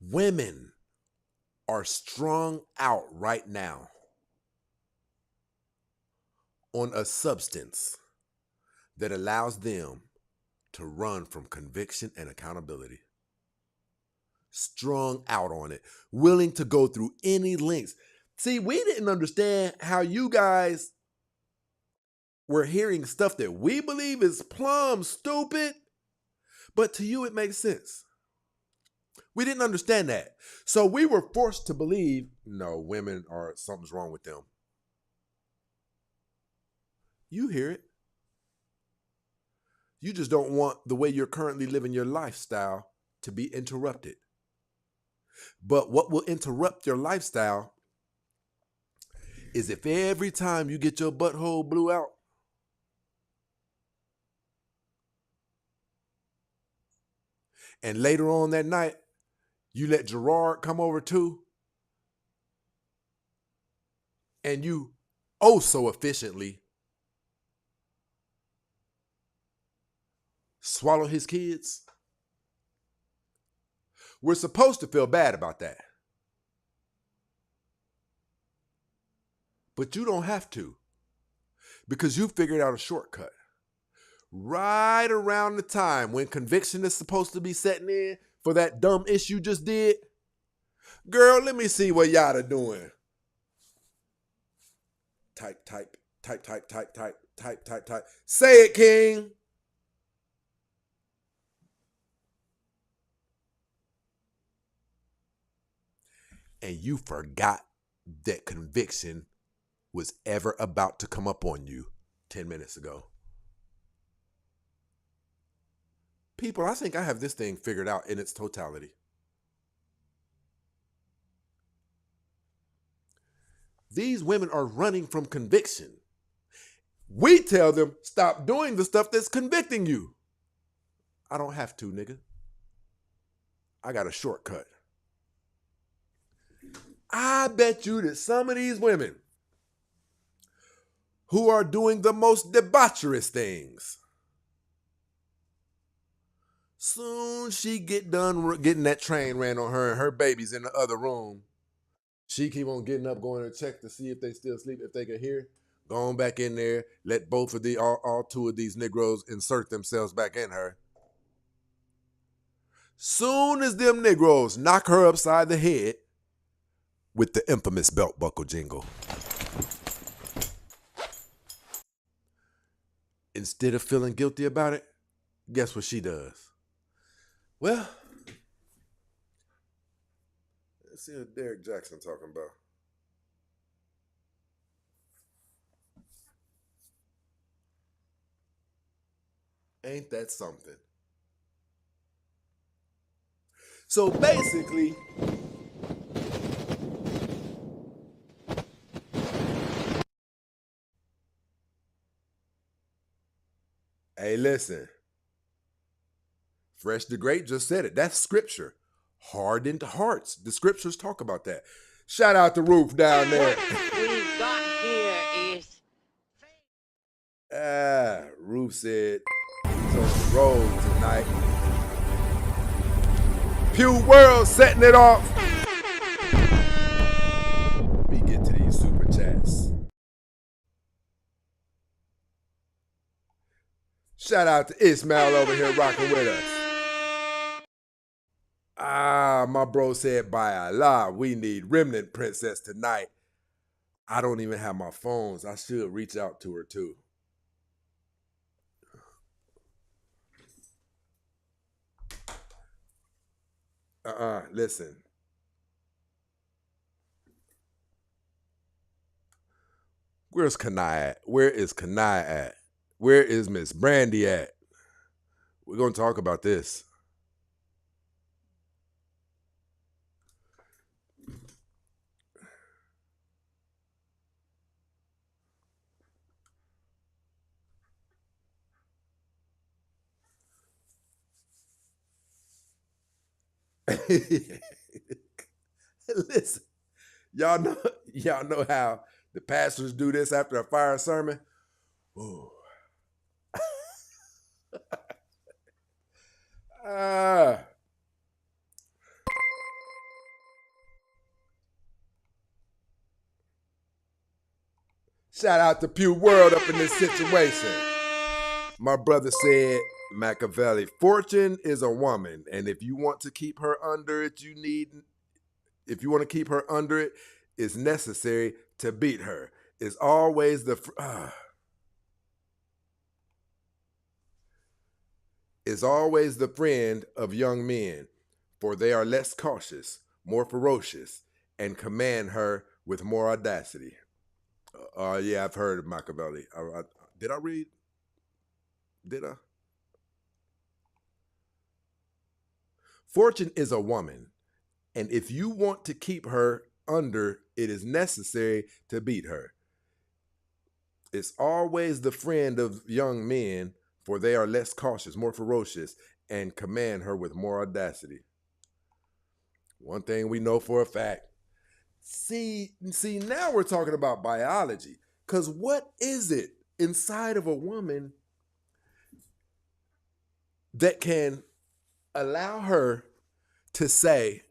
women are strung out right now on a substance that allows them to run from conviction and accountability. Strung out on it, willing to go through any lengths. See, we didn't understand how you guys were hearing stuff that we believe is plumb stupid, but to you it makes sense. We didn't understand that. So we were forced to believe, no, women are, something's wrong with them. You hear it. You just don't want the way you're currently living your lifestyle to be interrupted. But what will interrupt your lifestyle is if every time you get your butthole blew out, and later on that night, you let Gerard come over too, and you oh so efficiently swallow his kids. We're supposed to feel bad about that. But you don't have to, because you figured out a shortcut. Right around the time when conviction is supposed to be setting in for that dumb issue you just did, girl, let me see what Yada doing. Type. Say it, King. And you forgot that conviction was ever about to come up on you 10 minutes ago. People, I think I have this thing figured out in its totality. These women are running from conviction. We tell them, stop doing the stuff that's convicting you. I don't have to, nigga. I got a shortcut. I bet you that some of these women who are doing the most debaucherous things, soon she get done getting that train ran on her and her baby's in the other room, she keep on getting up, going to check to see if they still sleep, if they can hear. Go on back in there, let both of all two of these Negroes insert themselves back in her. Soon as them Negroes knock her upside the head with the infamous belt buckle jingle, instead of feeling guilty about it, guess what she does? Well, let's see what Derek Jackson talking about. Ain't that something? So basically, hey, listen. Fresh the Great just said it. That's scripture. Hardened hearts. The scriptures talk about that. Shout out to Roof down there. We've got here is Roof said he's on the road tonight. Pew World setting it off. Let me get to these super chats. Shout out to Ismail over here rocking with us. My bro said, by Allah, we need Remnant Princess tonight. I don't even have my phones. I should reach out to her too. Listen. Where's Kanai at? Where is Kanai at? Where is Miss Brandy at? We're going to talk about this. Listen, y'all know how the pastors do this after a fire sermon? Ooh. Shout out to Pew World up in this situation. My brother said, Machiavelli, fortune is a woman, and if you want to keep her under it, it's necessary to beat her. It's always the friend of young men, for they are less cautious, more ferocious, and command her with more audacity. Yeah, I've heard of Machiavelli. Did I read? Did I? Fortune is a woman, and if you want to keep her under, it is necessary to beat her. It's always the friend of young men, for they are less cautious, more ferocious, and command her with more audacity. One thing we know for a fact. See, now we're talking about biology. Because what is it inside of a woman that can allow her to say,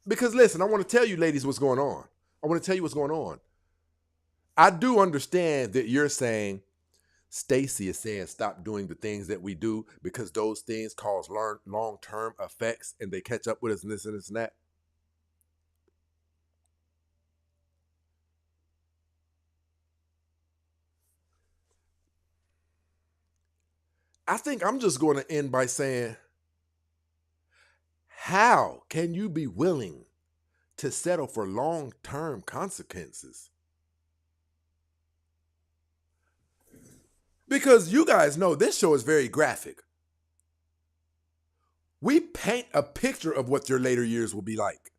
because listen, I want to tell you ladies what's going on. I do understand that you're saying, Stacy is saying stop doing the things that we do because those things cause long-term effects and they catch up with us and this and this and that. I think I'm just going to end by saying, how can you be willing to settle for long-term consequences? Because you guys know this show is very graphic. We paint a picture of what your later years will be like.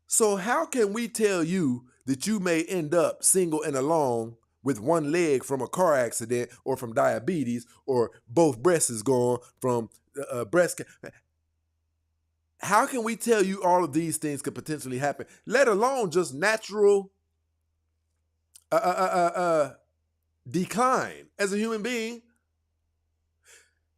So how can we tell you that you may end up single and alone with one leg from a car accident or from diabetes or both breasts is gone from breast cancer? How can we tell you all of these things could potentially happen, let alone just natural decline as a human being?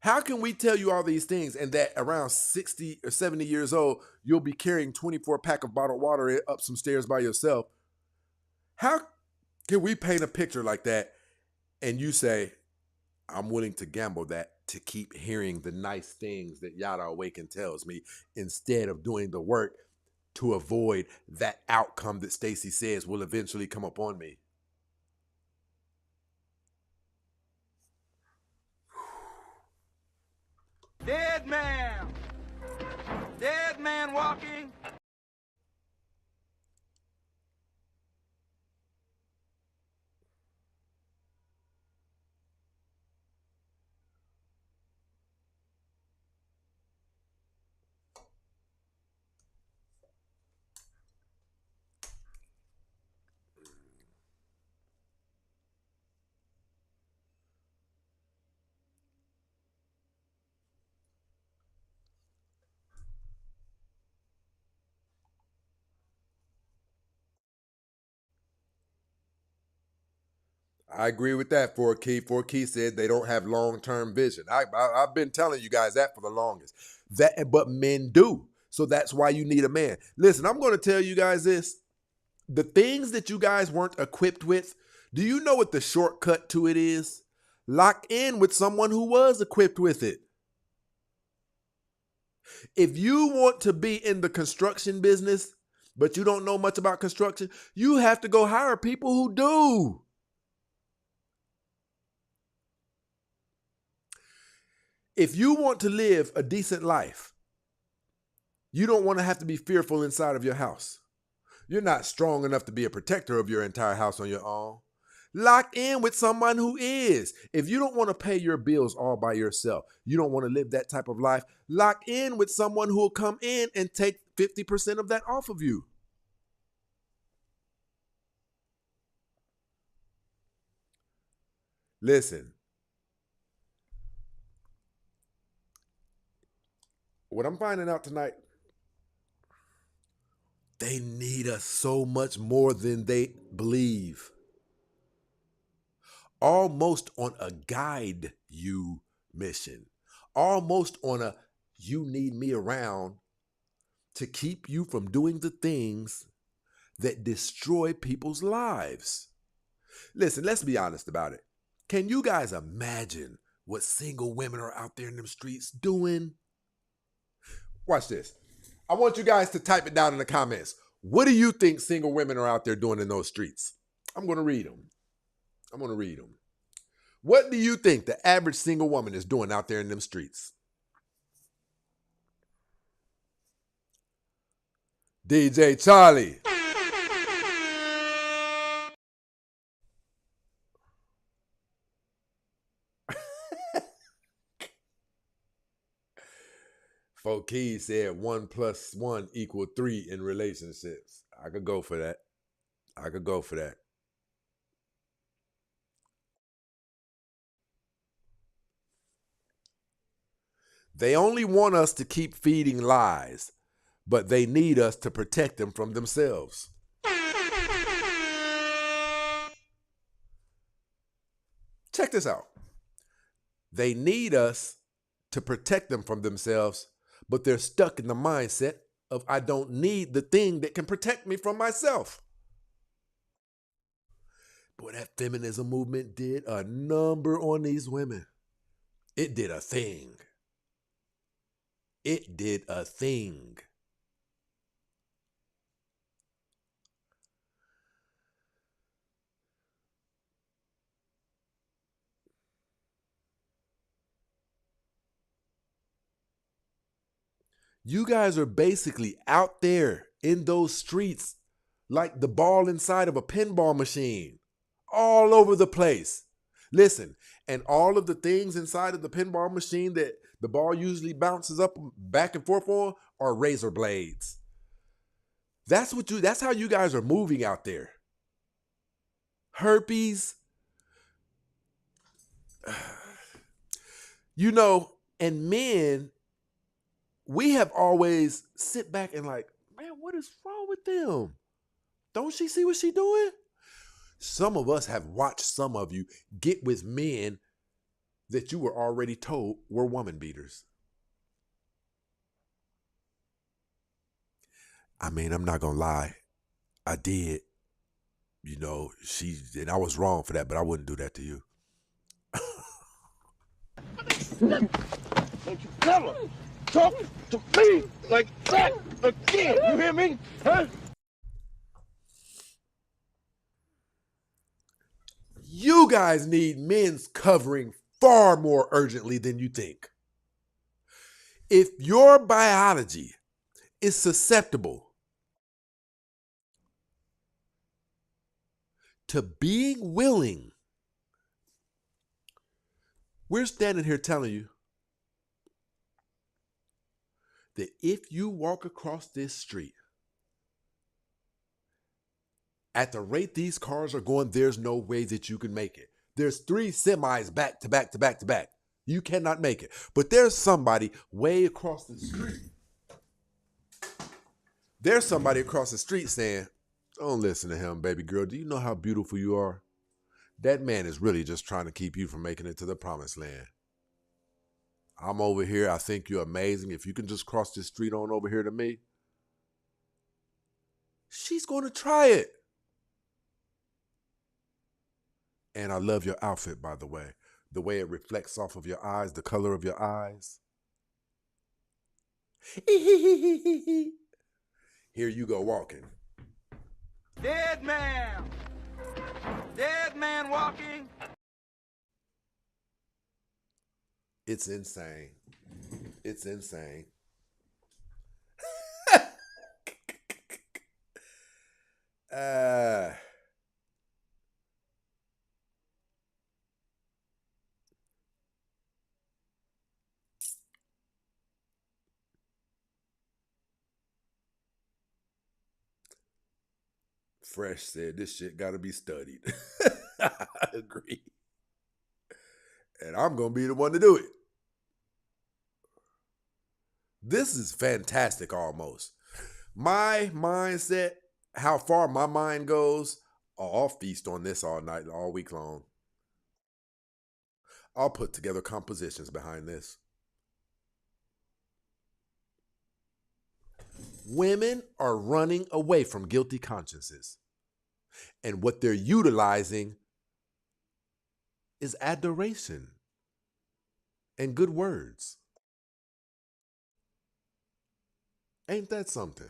How can we tell you all these things and that around 60 or 70 years old, you'll be carrying 24 pack of bottled water up some stairs by yourself? How can we paint a picture like that and you say, I'm willing to gamble that to keep hearing the nice things that Yada Awaken tells me instead of doing the work to avoid that outcome that Stacy says will eventually come upon me? Dead man walking. I agree with that, 4Key. 4Key said they don't have long-term vision. I've been telling you guys that for the longest. But men do. So that's why you need a man. Listen, I'm going to tell you guys this. The things that you guys weren't equipped with, do you know what the shortcut to it is? Lock in with someone who was equipped with it. If you want to be in the construction business, but you don't know much about construction, you have to go hire people who do. If you want to live a decent life, you don't want to have to be fearful inside of your house. You're not strong enough to be a protector of your entire house on your own. Lock in with someone who is. If you don't want to pay your bills all by yourself, you don't want to live that type of life, lock in with someone who will come in and take 50% of that off of you. Listen, what I'm finding out tonight, they need us so much more than they believe. Almost on a guide you mission. Almost on a you need me around to keep you from doing the things that destroy people's lives. Listen, let's be honest about it. Can you guys imagine what single women are out there in them streets doing? Watch this. I want you guys to type it down in the comments. What do you think single women are out there doing in those streets? I'm going to read them. What do you think the average single woman is doing out there in them streets? DJ Charlie. Fokey said 1 + 1 = 3 in relationships. I could go for that. They only want us to keep feeding lies, but they need us to protect them from themselves. Check this out. They need us to protect them from themselves, but they're stuck in the mindset of I don't need the thing that can protect me from myself. Boy, that feminism movement did a number on these women. It did a thing. You guys are basically out there in those streets like the ball inside of a pinball machine, all over the place. Listen, and all of the things inside of the pinball machine that the ball usually bounces up back and forth on are razor blades. That's how you guys are moving out there. Herpes. You know, and men, we have always sit back and like, man, what is wrong with them? Don't she see what she doing? Some of us have watched some of you get with men that you were already told were woman beaters. I mean, I'm not going to lie. I did. You know, and I was wrong for that, but I wouldn't do that to you. Don't you ever talk to me like that again. You hear me? Huh? You guys need men's covering far more urgently than you think. If your biology is susceptible to being willing, we're standing here telling you that if you walk across this street, at the rate these cars are going, there's no way that you can make it. There's 3 semis back to back to back to back. You cannot make it. But there's somebody way across the street. There's somebody across the street saying, don't listen to him, baby girl. Do you know how beautiful you are? That man is really just trying to keep you from making it to the promised land. I'm over here. I think you're amazing. If you can just cross this street on over here to me, she's going to try it. And I love your outfit, by the way. The way it reflects off of your eyes, the color of your eyes. Here you go walking. Dead man. Dead man walking. It's insane. It's insane. Uh, Fresh said this shit got to be studied. I agree. And I'm going to be the one to do it. This is fantastic almost. My mindset, how far my mind goes, I'll feast on this all night, all week long. I'll put together compositions behind this. Women are running away from guilty consciences. And what they're utilizing is adoration and good words. Ain't that something?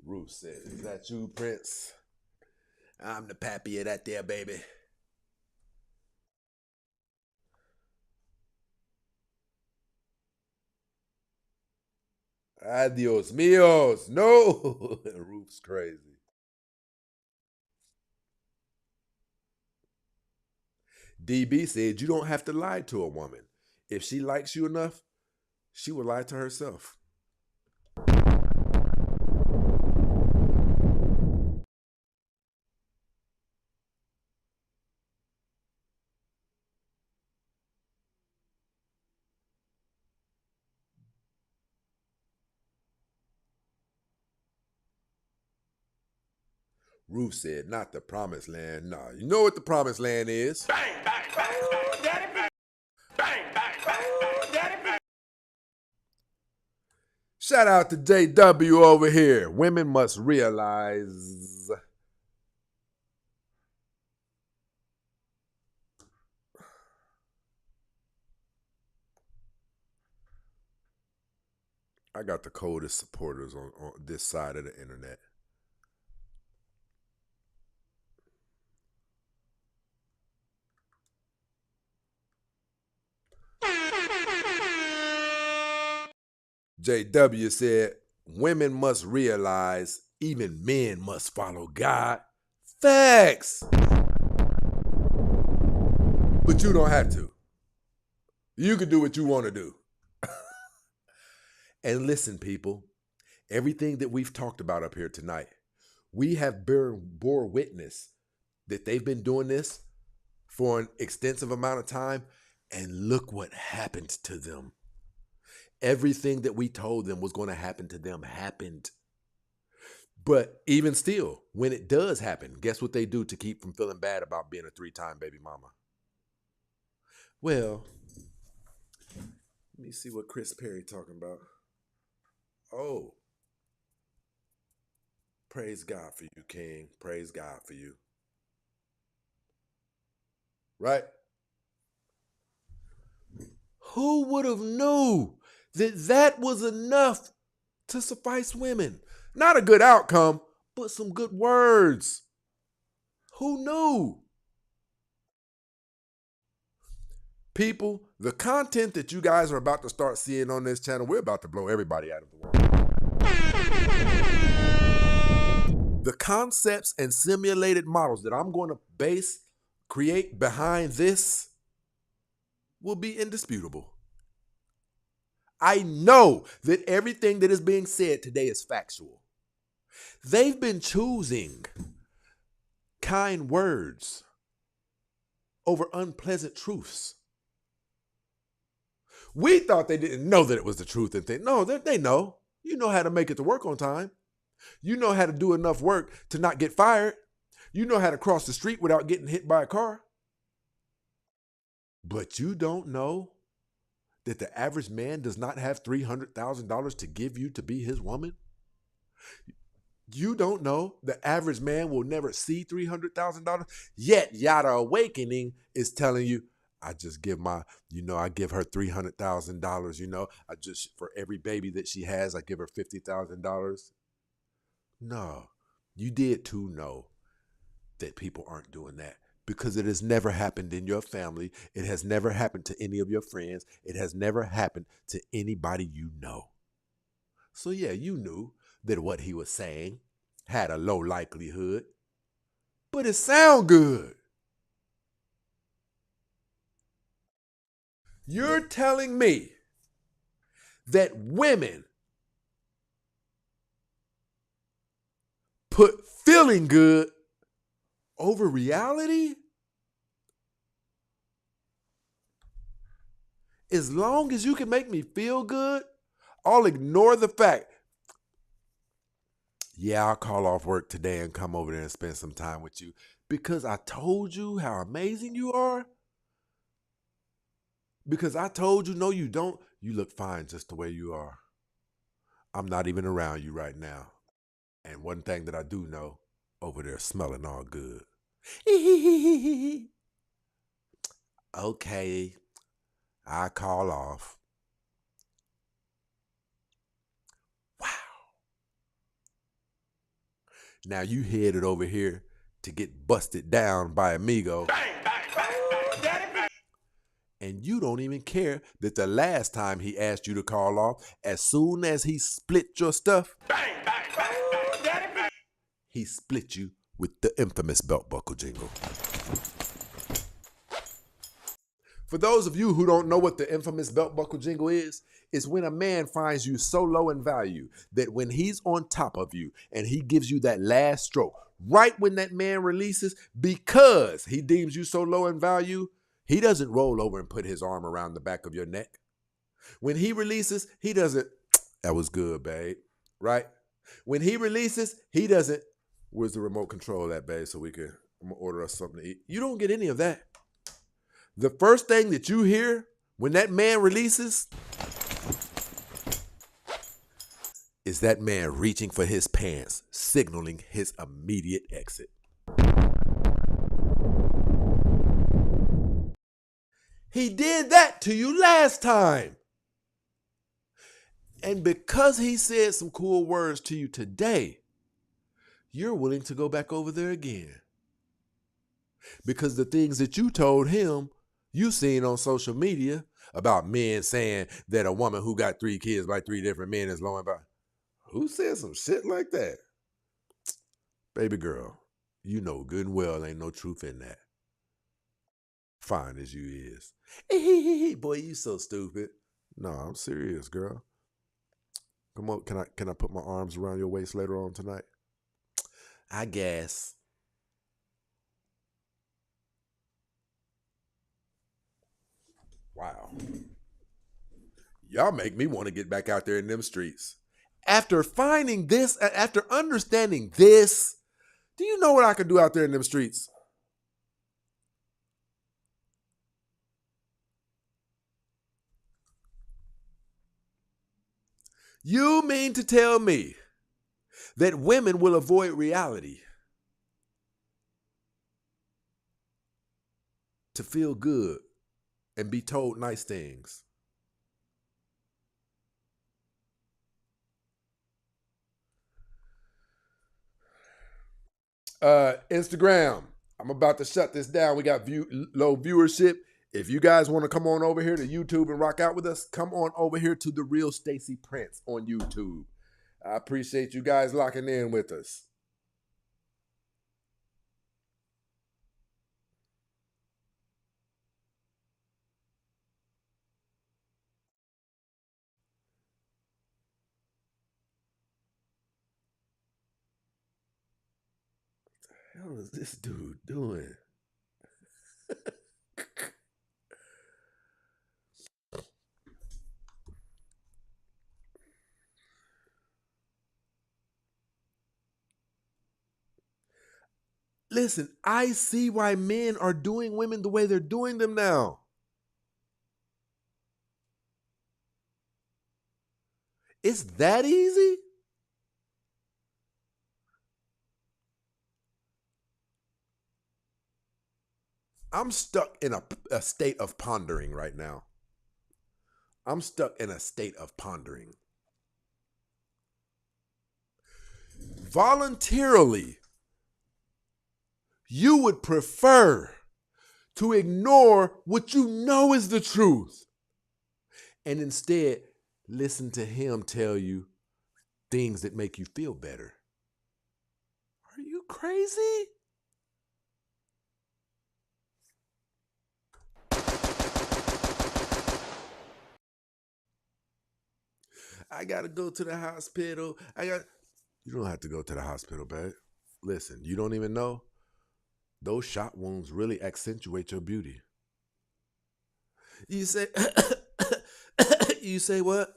Ruth said, is that you, Prince? I'm the pappy of that there, baby. Adios míos. No. Ruth's crazy. DB said you don't have to lie to a woman. If she likes you enough, she will lie to herself. Ruth said, not the promised land. Nah, you know what the promised land is. Bang, bang, bang, bang, daddy, bang. Bang, bang, bang, bang, daddy, bang. Shout out to JW over here. Women must realize I got the coldest supporters on this side of the internet. JW said, women must realize even men must follow God. Facts. But you don't have to. You can do what you want to do. And listen, people, everything that we've talked about up here tonight, we have bore witness that they've been doing this for an extensive amount of time, and look what happened to them. Everything that we told them was going to happen to them happened. But even still, when it does happen, guess what they do to keep from feeling bad about being a 3-time baby mama? Well, let me see what Chris Perry talking about. Oh, praise God for you, King. Praise God for you. Right? Who would have knew that that was enough to suffice women? Not a good outcome, but some good words. Who knew? People, the content that you guys are about to start seeing on this channel, we're about to blow everybody out of the water. The concepts and simulated models that I'm going to create behind this will be indisputable. I know that everything that is being said today is factual. They've been choosing kind words over unpleasant truths. We thought they didn't know that it was the truth and think, no, they know. You know how to make it to work on time. You know how to do enough work to not get fired. You know how to cross the street without getting hit by a car. But you don't know that the average man does not have $300,000 to give you to be his woman? You don't know the average man will never see $300,000? Yet Yada Awakening is telling you, I just give I give her $300,000, I just, for every baby that she has, I give her $50,000. No, you did too know that people aren't doing that. because it has never happened in your family. It has never happened to any of your friends. It has never happened to anybody you know. So yeah, you knew that what he was saying had a low likelihood, but it sound good. You're telling me that women put feeling good over reality? As long as you can make me feel good, I'll ignore the fact. Yeah, I'll call off work today and come over there and spend some time with you because I told you how amazing you are. Because I told you, no, you don't. You look fine just the way you are. I'm not even around you right now. And one thing that I do know, over there smelling all good. Okay, I call off. Wow. Now you headed over here to get busted down by Amigo. And you don't even care that the last time he asked you to call off, as soon as he split your stuff, he split you with the infamous belt buckle jingle. For those of you who don't know what the infamous belt buckle jingle is, it's when a man finds you so low in value that when he's on top of you and he gives you that last stroke, right when that man releases, because he deems you so low in value, he doesn't roll over and put his arm around the back of your neck. When he releases, he doesn't, that was good, babe, right? When he releases, he doesn't, where's the remote control at, babe, so I'm gonna order us something to eat. You don't get any of that. The first thing that you hear when that man releases is that man reaching for his pants, signaling his immediate exit. He did that to you last time. And because he said some cool words to you today, you're willing to go back over there again. Because the things that you told him, you seen on social media about men saying that a woman who got 3 kids by 3 different men is low in value. Who said some shit like that? Baby girl, you know good and well ain't no truth in that. Fine as you is. Boy, you so stupid. No, I'm serious, girl. Come on, can I put my arms around your waist later on tonight? I guess. Wow. Y'all make me want to get back out there in them streets. After finding this, after understanding this, do you know what I could do out there in them streets? You mean to tell me that women will avoid reality to feel good and be told nice things? Instagram, I'm about to shut this down. We got low viewership. If you guys want to come on over here to YouTube and rock out with us, come on over here to The Real Stacey Prince on YouTube. I appreciate you guys locking in with us. What the hell is this dude doing? Listen, I see why men are doing women the way they're doing them now. It's that easy? I'm stuck in a state of pondering right now. I'm stuck in a state of pondering. Voluntarily, you would prefer to ignore what you know is the truth and instead listen to him tell you things that make you feel better. Are you crazy? I gotta go to the hospital. You don't have to go to the hospital, babe. Listen, you don't even know. Those shot wounds really accentuate your beauty. You say, you say what?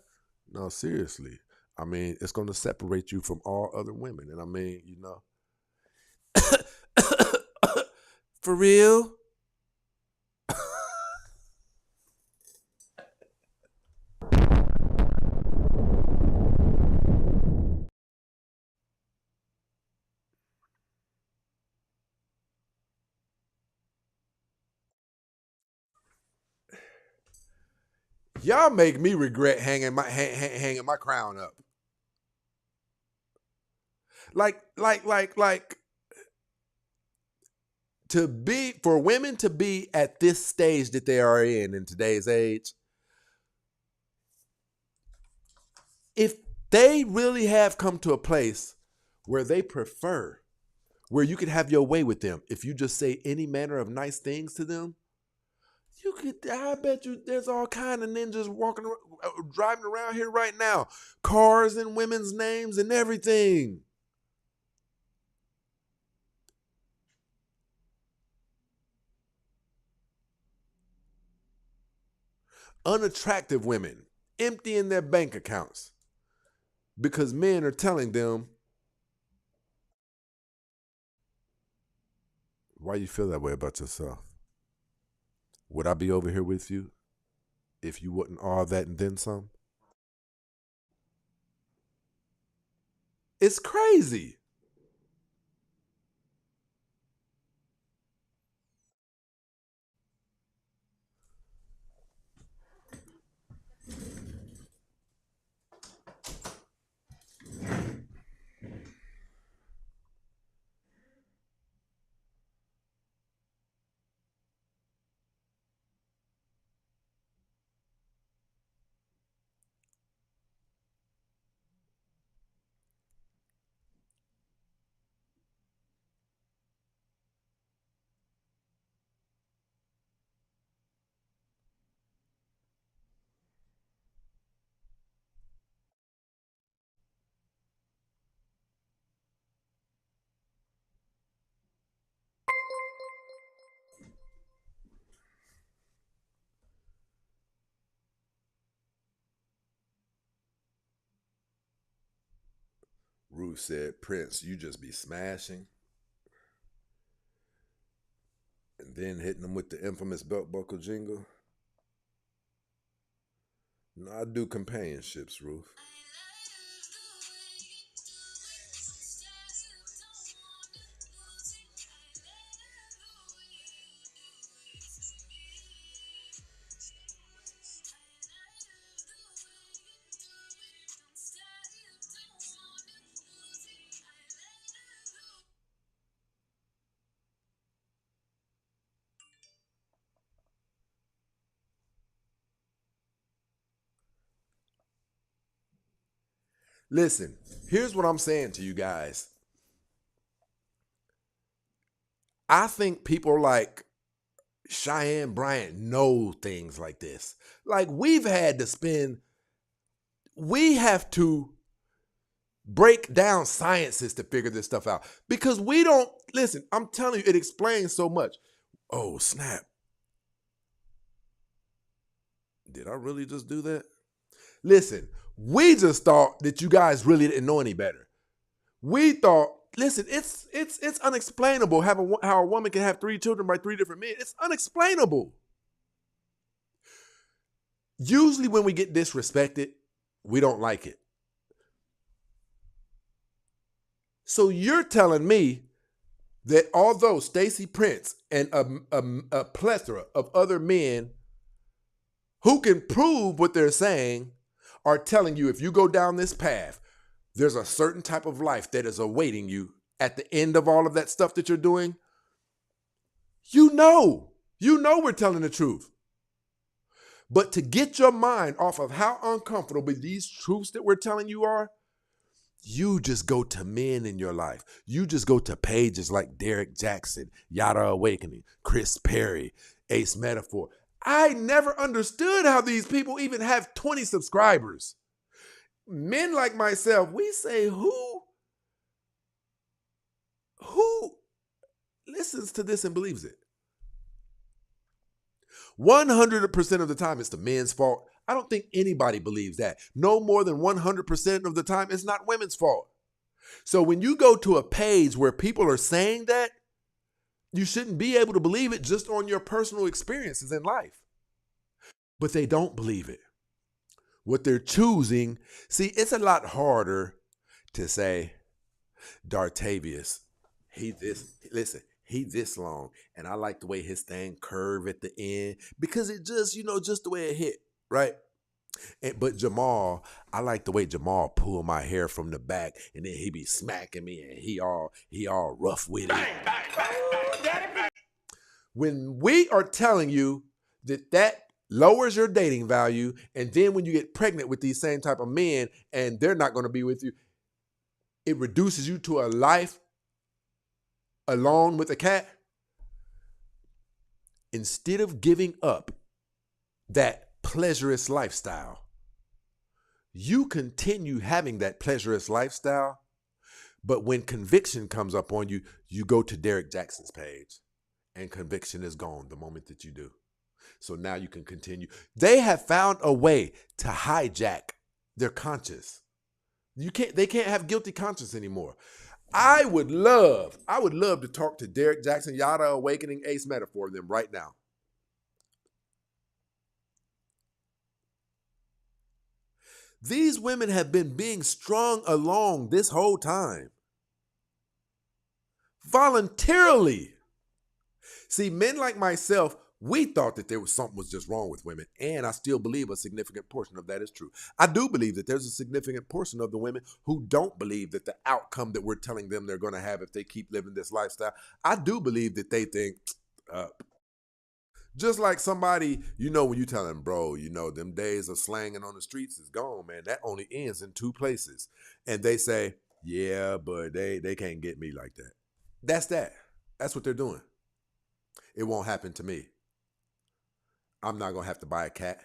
No, seriously. I mean, it's going to separate you from all other women. And I mean, you know. For real? Y'all make me regret hanging my crown up. Like for women to be at this stage that they are in today's age, if they really have come to a place where they prefer, where you could have your way with them, if you just say any manner of nice things to them, I bet you there's all kind of ninjas driving around here right now. Cars and women's names and everything. Unattractive women emptying their bank accounts because men are telling them, why you feel that way about yourself? Would I be over here with you if you wasn't all that and then some? It's crazy. Ruth said, Prince, you just be smashing and then hitting them with the infamous belt buckle jingle. No, I do companionships, Ruth. Listen, here's what I'm saying to you guys. I think people like Cheyanne Bryant know things like this. Like we have to break down sciences to figure this stuff out. Because we don't, listen, I'm telling you, it explains so much. Oh, snap. Did I really just do that? Listen, we just thought that you guys really didn't know any better. We thought, listen, it's unexplainable how a woman can have 3 children by 3 different men. It's unexplainable. Usually when we get disrespected, we don't like it. So you're telling me that although Stacey Prince and a plethora of other men who can prove what they're saying are telling you if you go down this path, there's a certain type of life that is awaiting you at the end of all of that stuff that you're doing, you know You know we're telling the truth. But to get your mind off of how uncomfortable these truths that we're telling you are, you just go to men in your life. You just go to pages like Derek Jackson, Yada Awakening, Chris Perry, Ace Metaphor. I never understood how these people even have 20 subscribers. Men like myself, we say, who listens to this and believes it? 100% of the time, it's the men's fault. I don't think anybody believes that. No more than 100% of the time, it's not women's fault. So when you go to a page where people are saying that, you shouldn't be able to believe it just on your personal experiences in life. But they don't believe it. What they're choosing, see, it's a lot harder to say, Dartavius, he this long, and I like the way his thing curved at the end because it just, just the way it hit, right? But Jamal, I like the way Jamal pulled my hair from the back, and then he be smacking me, and he all rough with it. When we are telling you that lowers your dating value, and then when you get pregnant with these same type of men, and they're not going to be with you, it reduces you to a life alone with a cat. Instead of giving up that pleasurous lifestyle, you continue having that pleasurous lifestyle, but when conviction comes up on you, you go to Derek Jackson's page, and conviction is gone the moment that you do. So now you can continue. They have found a way to hijack their conscience. They can't have guilty conscience anymore. I would love to talk to Derek Jackson, Yada Awakening, Ace Metaphor, them right now. These women have been being strung along this whole time. Voluntarily. See, men like myself, we thought that there was something was just wrong with women, and I still believe a significant portion of that is true. I do believe that there's a significant portion of the women who don't believe that the outcome that we're telling them they're going to have if they keep living this lifestyle, I do believe that they think, just like somebody, when you tell them, bro, them days of slanging on the streets is gone, man. That only ends in two places. And they say, yeah, but they can't get me like that. That's that. That's what they're doing. It won't happen to me. I'm not going to have to buy a cat.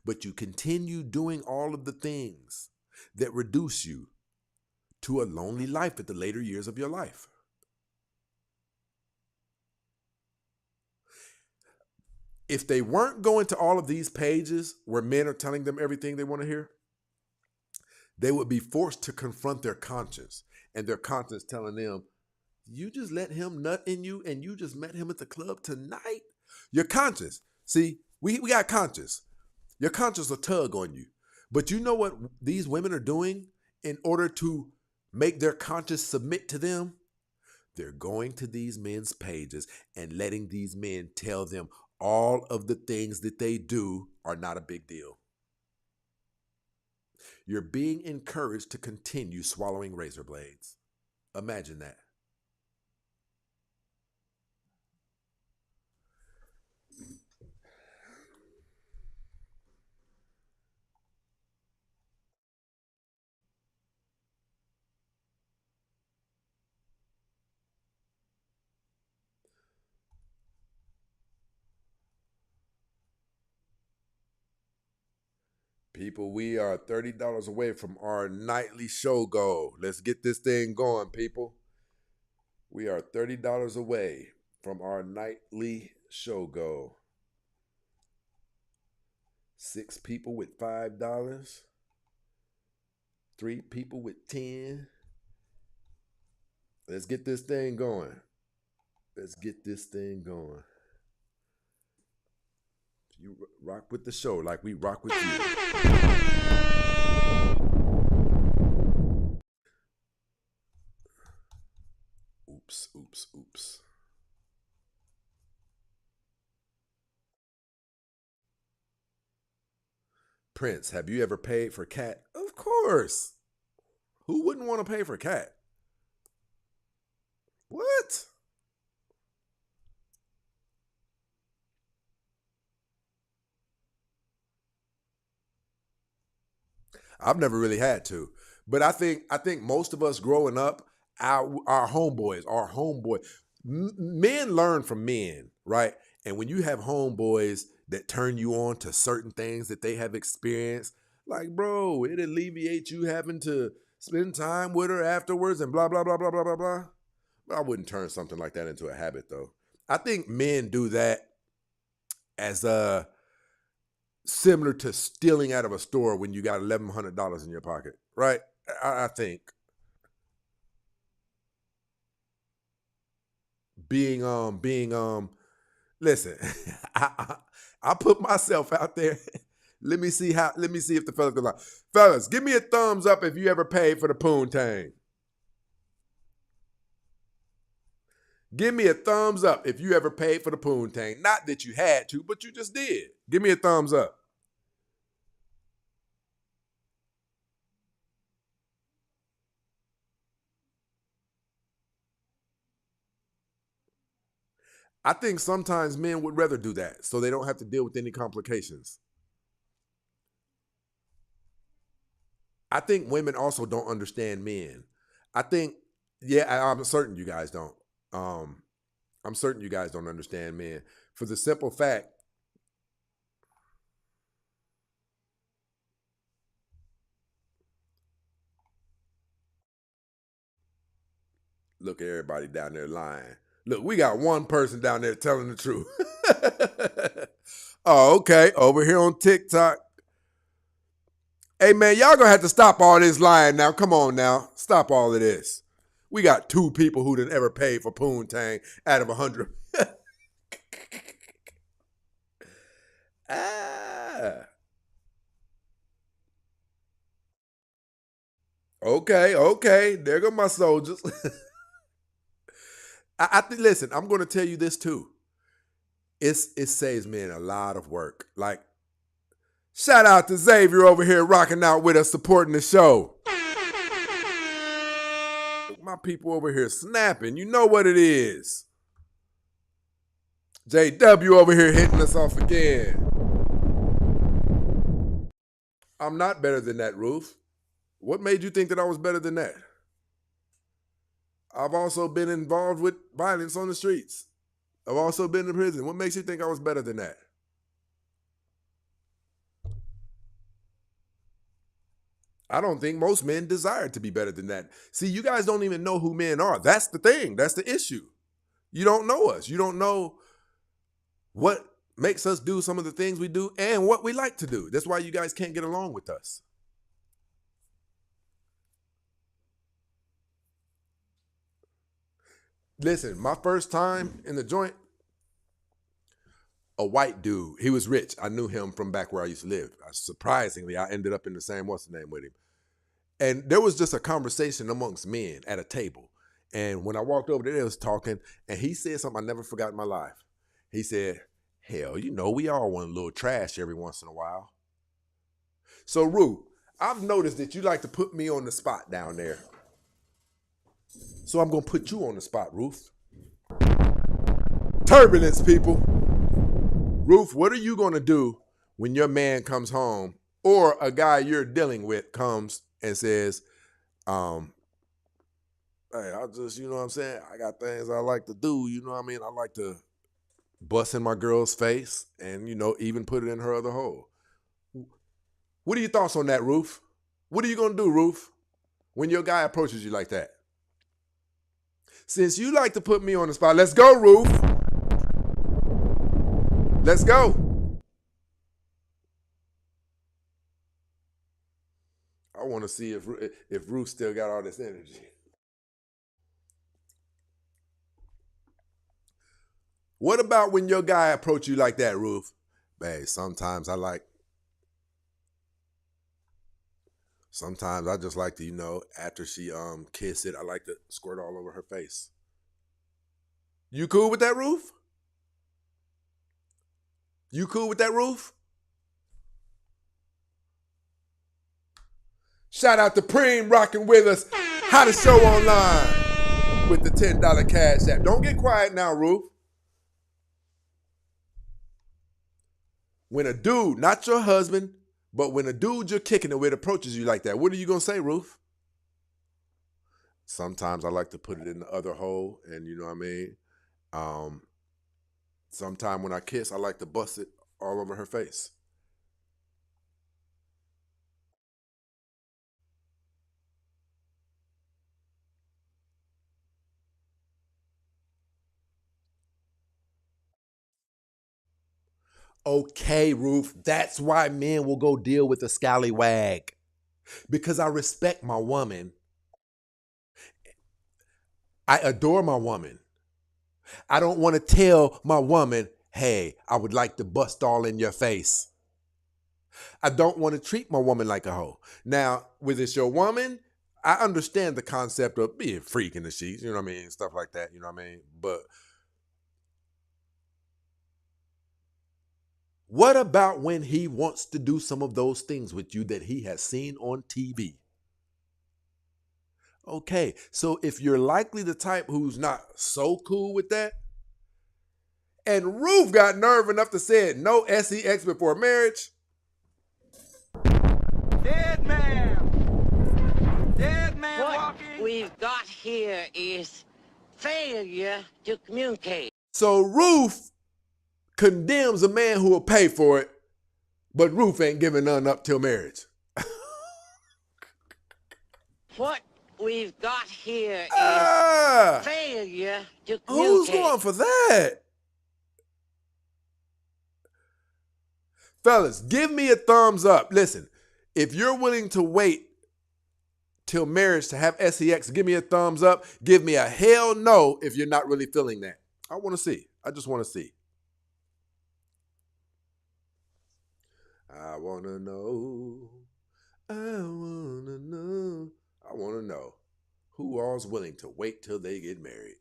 But you continue doing all of the things that reduce you to a lonely life at the later years of your life. If they weren't going to all of these pages where men are telling them everything they want to hear, they would be forced to confront their conscience, and their conscience telling them, you just let him nut in you and you just met him at the club tonight? Your conscience. See, we got conscience. Your conscience will tug on you. But you know what these women are doing in order to make their conscience submit to them? They're going to these men's pages and letting these men tell them all of the things that they do are not a big deal. You're being encouraged to continue swallowing razor blades. Imagine that. People, we are $30 away from our nightly show goal. Let's get this thing going, people. We are $30 away from our nightly show goal. 6 people with $5. 3 people with 10. Let's get this thing going. Let's get this thing going. You rock with the show like we rock with you. Oops. Prince, have you ever paid for cat? Of course. Who wouldn't want to pay for cat? What? I've never really had to. But I think most of us growing up, our homeboy, men learn from men, right? And when you have homeboys that turn you on to certain things that they have experienced, like, bro, it alleviates you having to spend time with her afterwards and blah, blah, blah, blah, blah, blah, blah. I wouldn't turn something like that into a habit, though. I think men do that as similar to stealing out of a store when you got $1,100 in your pocket, right? I think being listen, I put myself out there. Let me see if the fellas go lie. Fellas, give me a thumbs up if you ever paid for the poontang. Give me a thumbs up if you ever paid for the poontang. Not that you had to, but you just did. Give me a thumbs up. I think sometimes men would rather do that so they don't have to deal with any complications. I think women also don't understand men. I think, I'm certain you guys don't. I'm certain you guys don't understand men for the simple fact. Look at everybody down there lying. Look, we got one person down there telling the truth. Oh, okay. Over here on TikTok. Hey, man, y'all gonna have to stop all this lying now. Come on now. Stop all of this. We got 2 people who didn't ever pay for poontang out of 100. Okay. There go my soldiers. I think. Listen, I'm going to tell you this too. It saves men a lot of work. Like, shout out to Xavier over here rocking out with us, supporting the show. My people over here snapping. You know what it is. JW over here hitting us off again. I'm not better than that, Ruth. What made you think that I was better than that? I've also been involved with violence on the streets. I've also been in prison. What makes you think I was better than that? I don't think most men desire to be better than that. See, you guys don't even know who men are. That's the thing. That's the issue. You don't know us. You don't know what makes us do some of the things we do and what we like to do. That's why you guys can't get along with us. Listen, my first time in the joint, a white dude, he was rich. I knew him from back where I used to live. Surprisingly, I ended up in the same what's-the-name with him. And there was just a conversation amongst men at a table. And when I walked over there, they was talking, and he said something I never forgot in my life. He said, hell, you know, we all want a little trash every once in a while. So, Ruth, I've noticed that you like to put me on the spot down there. So I'm going to put you on the spot, Ruth. Turbulence, people. Ruth, what are you going to do when your man comes home or a guy you're dealing with comes and says, hey, I just, you know what I'm saying? I got things I like to do. You know what I mean? I like to bust in my girl's face and, you know, even put it in her other hole. What are your thoughts on that, Ruth? What are you going to do, Ruth, when your guy approaches you like that? Since you like to put me on the spot, let's go, Ruth. Let's go. I want to see if Ruth still got all this energy. What about when your guy approach you like that, Ruth? Babe, sometimes I just like to, you know, after she kiss it, I like to squirt all over her face. You cool with that, Ruth? You cool with that, Ruth? Shout out to Preem rocking with us. Hottest show online with the $10 cash app. Don't get quiet now, Ruth. When a dude, not your husband, But when a dude you're kicking it with approaches you like that, what are you going to say, Ruth? Sometimes I like to put it in the other hole, and you know what I mean? Sometimes when I kiss, I like to bust it all over her face. Okay, Ruth, that's why men will go deal with a scallywag. Because I respect my woman. I adore my woman. I don't want to tell my woman, hey, I would like to bust all in your face. I don't want to treat my woman like a hoe. Now, with it's your woman, I understand the concept of being freak in the sheets, you know what I mean? Stuff like that, you know what I mean? But what about when he wants to do some of those things with you that he has seen on TV? Okay, so if you're likely the type who's not so cool with that, and Ruth got nerve enough to say no sex before marriage. Dead man! Dead man What walking! we've got here is failure to communicate. So Ruth condemns a man who will pay for it, but Ruth ain't giving none up till marriage. What we've got here is failure to communicate. Who's going for that? Fellas, give me a thumbs up. Listen, if you're willing to wait till marriage to have sex, give me a thumbs up. Give me a hell no if you're not really feeling that. I want to see. I just want to see. I want to know. I want to know. I want to know who all's willing to wait till they get married.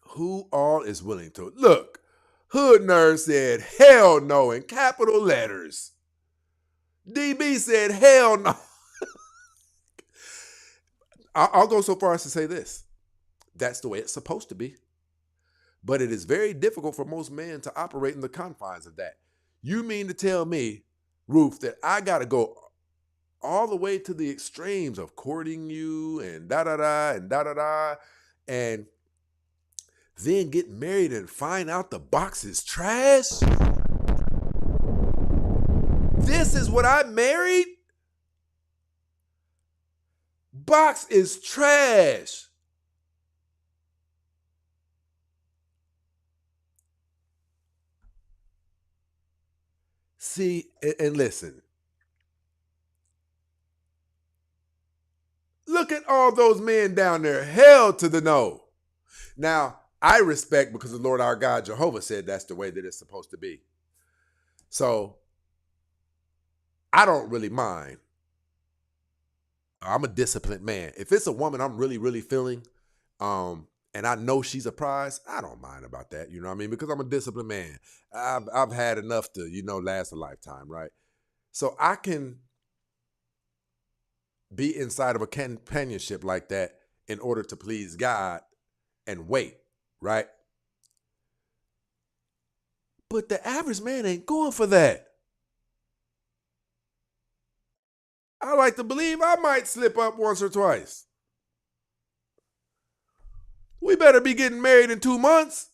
Who all is willing to? Look, Hood Nerd said hell no in capital letters. DB said hell no. I'll go so far as to say this. That's the way it's supposed to be. But it is very difficult for most men to operate in the confines of that. You mean to tell me, Ruth, that I got to go all the way to the extremes of courting you and da-da-da and da-da-da and then get married and find out the box is trash? This is what I married? Box is trash. See, and listen. Look at all those men down there, hell to the no. Now, I respect because the Lord our God, Jehovah, said that's the way that it's supposed to be. So, I don't really mind. I'm a disciplined man. If it's a woman I'm really, really feeling, and I know she's a prize, I don't mind about that. You know what I mean? Because I'm a disciplined man. I've had enough to, last a lifetime, right? So I can be inside of a companionship like that in order to please God and wait, right? But the average man ain't going for that. I like to believe I might slip up once or twice. We better be getting married in 2 months.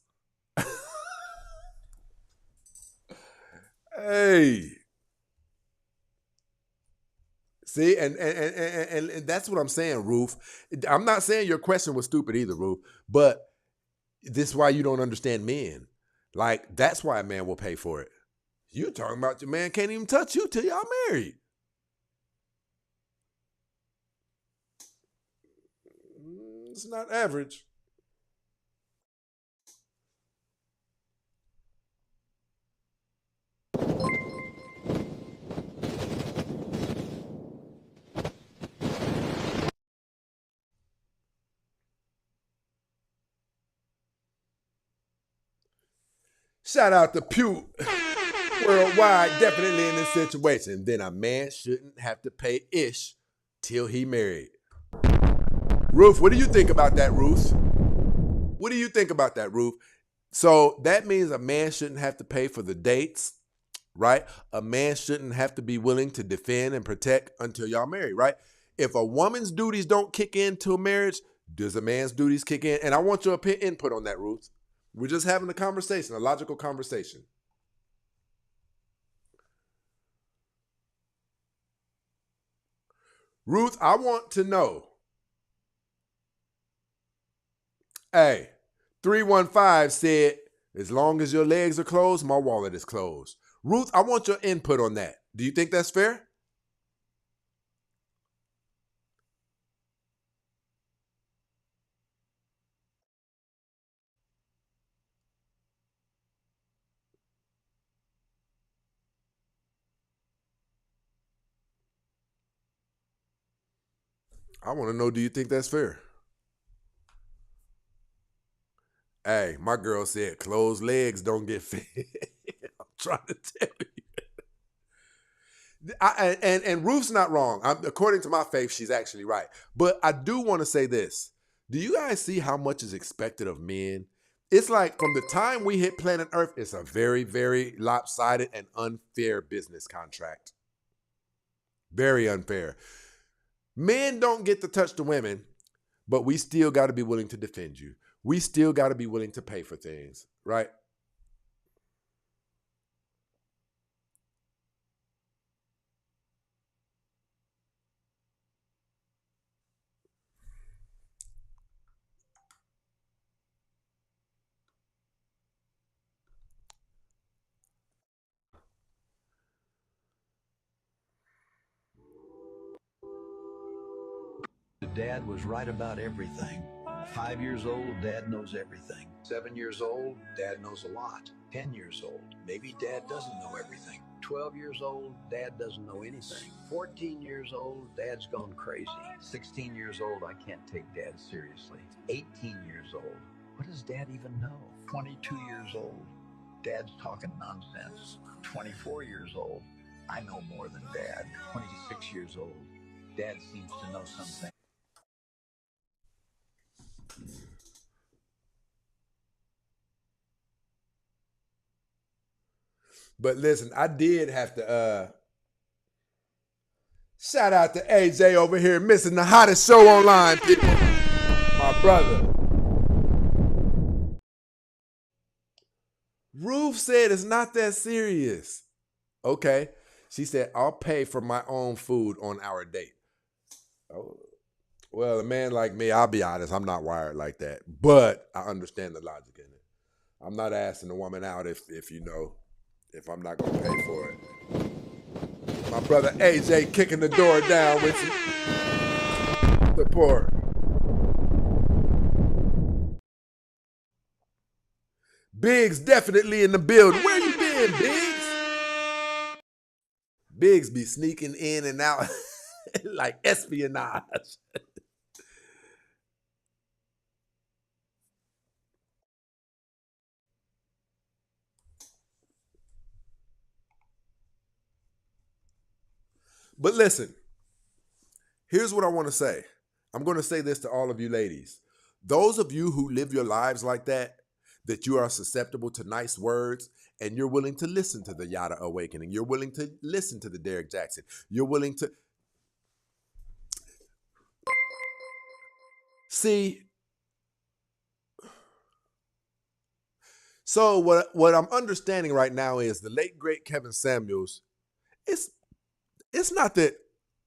Hey. See, and that's what I'm saying, Ruth. I'm not saying your question was stupid either, Ruth, but this is why you don't understand men. Like, that's why a man will pay for it. You talking about your man can't even touch you till y'all married. It's not average. Shout out to Pew Worldwide, definitely in this situation. Then a man shouldn't have to pay ish till he married. Ruth, what do you think about that, Ruth? What do you think about that, Ruth? So that means a man shouldn't have to pay for the dates, right? A man shouldn't have to be willing to defend and protect until y'all marry, right? If a woman's duties don't kick into a marriage, does a man's duties kick in? And I want your input on that, Ruth. We're just having a conversation, a logical conversation. Ruth, I want to know. Hey, 315 said, as long as your legs are closed, my wallet is closed. Ruth, I want your input on that. Do you think that's fair? I want to know, do you think that's fair? Hey, my girl said closed legs don't get fed. I'm trying to tell you. And Ruth's not wrong. According to my faith, she's actually right. But I do want to say this. Do you guys see how much is expected of men? It's like from the time we hit planet Earth, it's a very, very lopsided and unfair business contract. Very unfair. Men don't get to touch the women, but we still got to be willing to defend you. We still got to be willing to pay for things, right? Dad was right about everything. 5 years old, Dad knows everything. 7 years old, Dad knows a lot. 10 years old, maybe Dad doesn't know everything. 12 years old, Dad doesn't know anything. 14 years old, Dad's gone crazy. 16 years old, I can't take Dad seriously. 18 years old, what does Dad even know? 22 years old, Dad's talking nonsense. 24 years old, I know more than Dad. 26 years old, Dad seems to know something. But listen, I did have to shout out to AJ over here missing the hottest show online, people. My brother. Ruth said it's not that serious. Okay. She said, I'll pay for my own food on our date. Oh, well, a man like me, I'll be honest, I'm not wired like that. But I understand the logic in it. I'm not asking a woman out if if I'm not going to pay for it. My brother AJ kicking the door down with some support. Biggs definitely in the building. Where you been, Biggs? Biggs be sneaking in and out like espionage. But listen, here's what I want to say. I'm going to say this to all of you ladies. Those of you who live your lives like that you are susceptible to nice words and you're willing to listen to the Yada Awakening. You're willing to listen to the Derek Jackson. You're willing to see. So what I'm understanding right now is the late, great Kevin Samuels, it's not that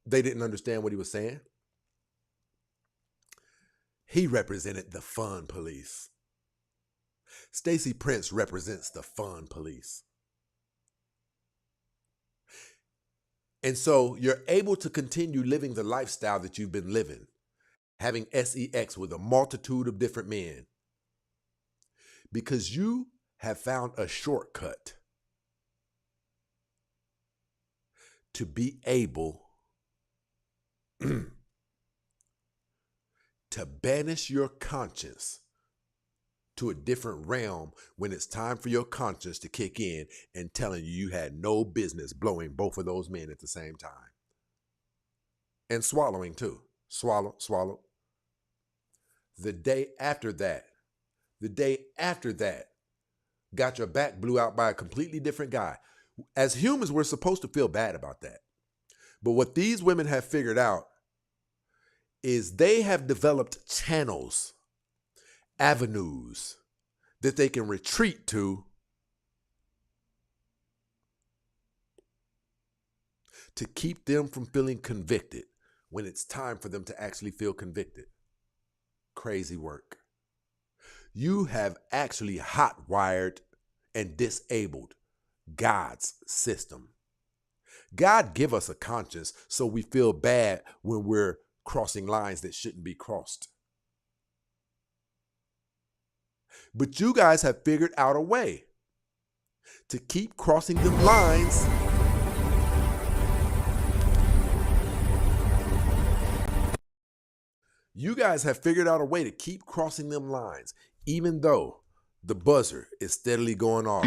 they didn't understand what he was saying. He represented the fun police. Stacey Prince represents the fun police. And so you're able to continue living the lifestyle that you've been living, having sex with a multitude of different men, because you have found a shortcut to be able to banish your conscience to a different realm when it's time for your conscience to kick in and telling you had no business blowing both of those men at the same time. And swallowing too. Swallow. The day after that, got your back blew out by a completely different guy. As humans, we're supposed to feel bad about that. But what these women have figured out is they have developed channels, avenues that they can retreat to keep them from feeling convicted when it's time for them to actually feel convicted. Crazy work. You have actually hot-wired and disabled God's system. God give us a conscience so we feel bad when we're crossing lines that shouldn't be crossed. But you guys have figured out a way to keep crossing them lines You guys have figured out a way to keep crossing them lines, even though the buzzer is steadily going off.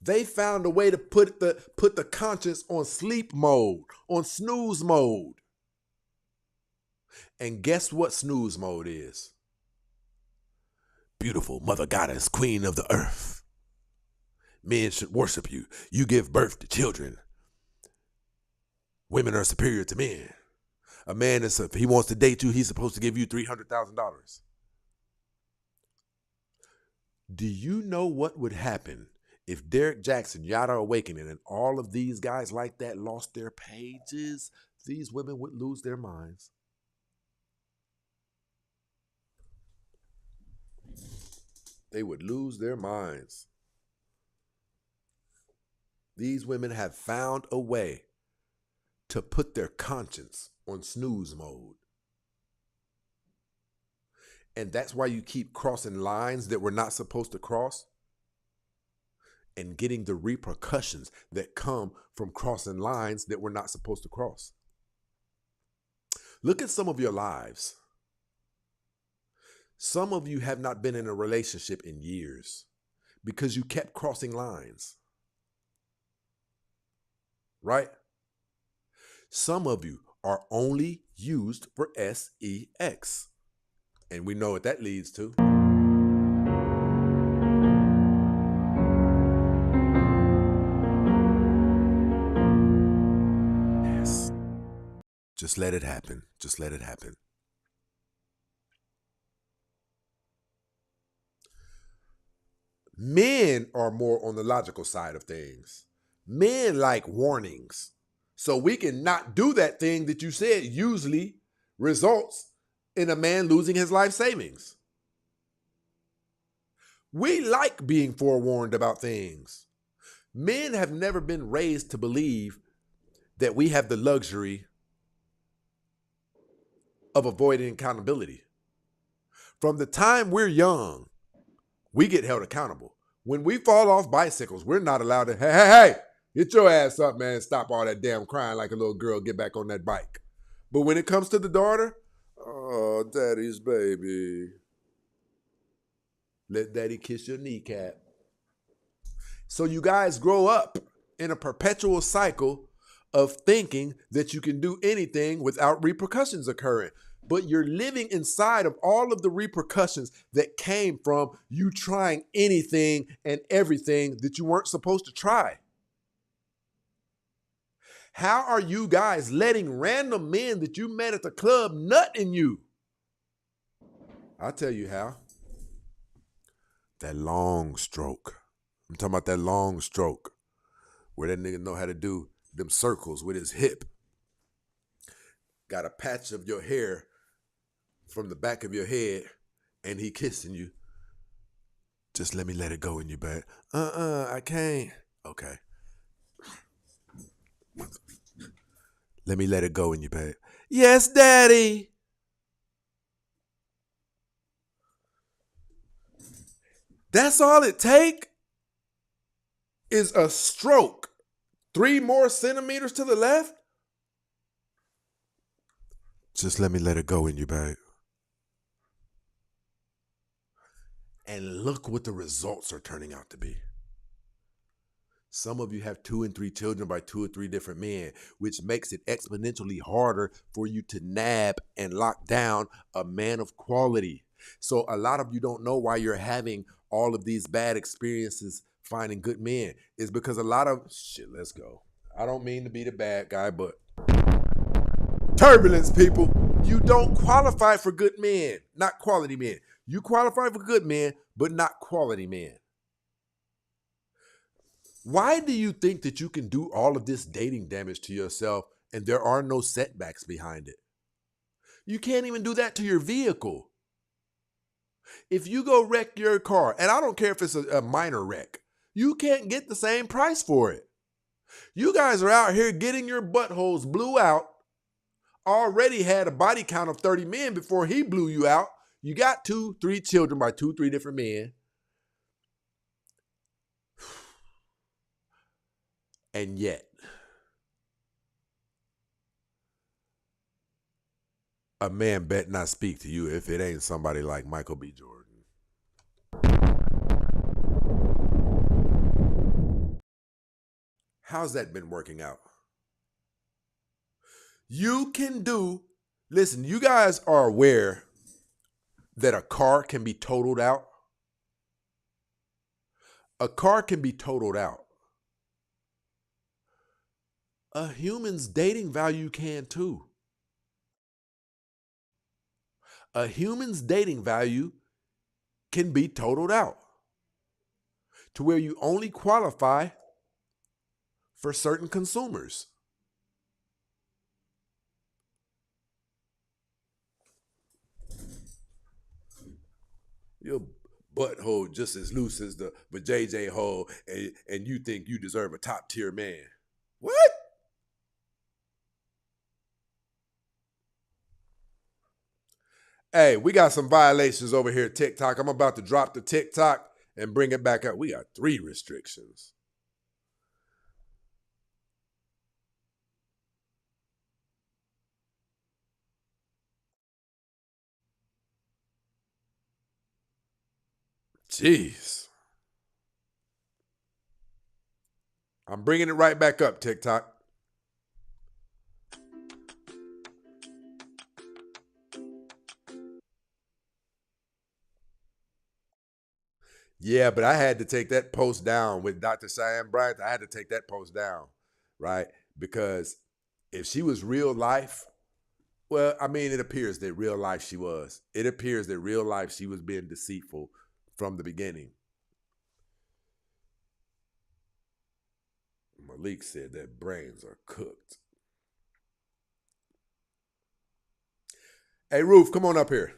They found a way to put the conscience on sleep mode, on snooze mode. And guess what snooze mode is? Beautiful mother goddess, queen of the earth. Men should worship you. You give birth to children. Women are superior to men. A man, if he wants to date you, he's supposed to give you $300,000. Do you know what would happen if Derek Jackson, Yada Awakening, and all of these guys like that lost their pages? These women would lose their minds. They would lose their minds. These women have found a way to put their conscience on snooze mode. And that's why you keep crossing lines that we're not supposed to cross and getting the repercussions that come from crossing lines that we're not supposed to cross. Look at some of your lives. Some of you have not been in a relationship in years because you kept crossing lines. Right? Some of you are only used for sex. And we know what that leads to. Yes. Just let it happen. Just let it happen. Men are more on the logical side of things. Men like warnings. So we can not do that thing that you said usually results in a man losing his life savings. We like being forewarned about things. Men have never been raised to believe that we have the luxury of avoiding accountability. From the time we're young, we get held accountable. When we fall off bicycles, we're not allowed to, hey, get your ass up, man. Stop all that damn crying like a little girl. Get back on that bike. But when it comes to the daughter, oh, daddy's baby. Let daddy kiss your kneecap. So you guys grow up in a perpetual cycle of thinking that you can do anything without repercussions occurring. But you're living inside of all of the repercussions that came from you trying anything and everything that you weren't supposed to try. How are you guys letting random men that you met at the club nut in you? I'll tell you how. That long stroke. I'm talking about that long stroke where that nigga know how to do them circles with his hip. Got a patch of your hair from the back of your head and he kissing you. Just let me let it go in you, babe. I can't. Okay. Let me let it go in you, babe. Yes, daddy. That's all it take is a stroke. 3 more centimeters to the left. Just let me let it go in you, babe. And look what the results are turning out to be. Some of you have 2 and 3 children by 2 or 3 different men, which makes it exponentially harder for you to nab and lock down a man of quality. So a lot of you don't know why you're having all of these bad experiences finding good men. It's because a lot of shit, let's go. I don't mean to be the bad guy, but turbulence, people. You don't qualify for good men, not quality men. You qualify for good men, but not quality men. Why do you think that you can do all of this dating damage to yourself and there are no setbacks behind it? You can't even do that to your vehicle. If you go wreck your car, and I don't care if it's a minor wreck, you can't get the same price for it. You guys are out here getting your buttholes blew out, already had a body count of 30 men before he blew you out. You got 2, 3 children by 2, 3 different men. And yet, a man bet not speak to you if it ain't somebody like Michael B. Jordan. How's that been working out? You can do, listen, you guys are aware that a car can be totaled out? A car can be totaled out. A human's dating value can too. A human's dating value can be totaled out to where you only qualify for certain consumers. Your butthole just as loose as the JJ hole, and you think you deserve a top tier man. What? Hey, we got some violations over here at TikTok. I'm about to drop the TikTok and bring it back up. We got 3 restrictions. Jeez. I'm bringing it right back up, TikTok. Yeah, but I had to take that post down with DR.Cheyanne Bryant. I had to take that post down, right? Because if she was real life, well, I mean, it appears that real life she was. It appears that real life she was being deceitful from the beginning. Malik said that brains are cooked. Hey, Roof, come on up here.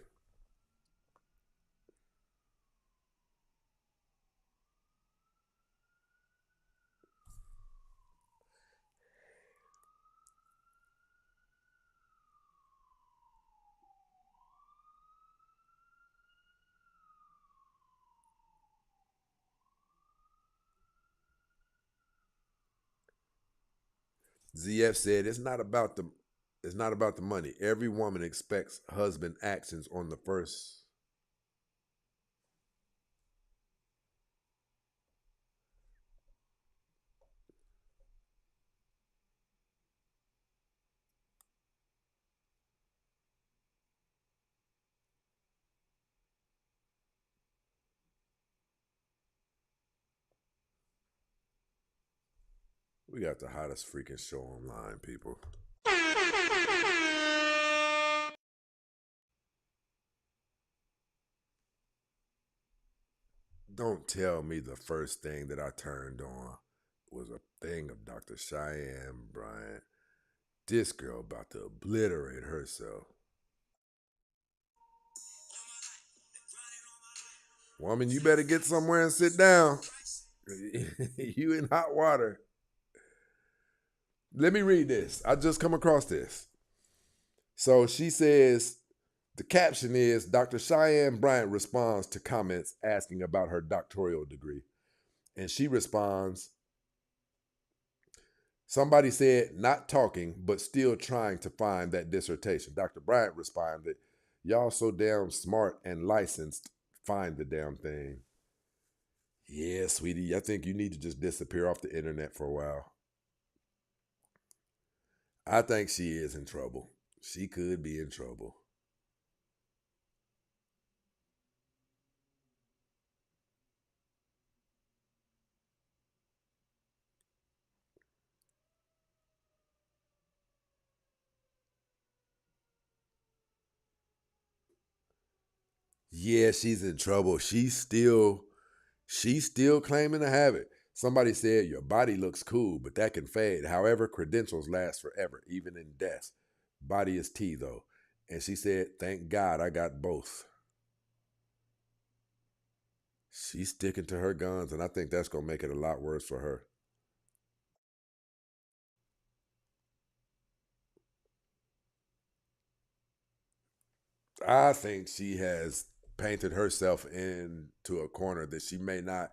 ZF said it's not about the money. Every woman expects husband actions on the first. We got the hottest freaking show online, people. Don't tell me the first thing that I turned on was a thing of DR.Cheyanne Bryant. This girl about to obliterate herself. Woman, you better get somewhere and sit down. You in hot water. Let me read this. I just come across this. So she says, the caption is, DR.Cheyanne Bryant responds to comments asking about her doctoral degree. And she responds, somebody said, not talking, but still trying to find that dissertation. Dr. Bryant responded, y'all so damn smart and licensed, find the damn thing. Yeah, sweetie, I think you need to just disappear off the internet for a while. I think she is in trouble. She could be in trouble. Yeah, she's in trouble. She's still claiming to have it. Somebody said your body looks cool, but that can fade. However, credentials last forever, even in death. Body is tea though. And she said, "Thank God I got both." She's sticking to her guns, and I think that's gonna make it a lot worse for her. I think she has painted herself into a corner that she may not.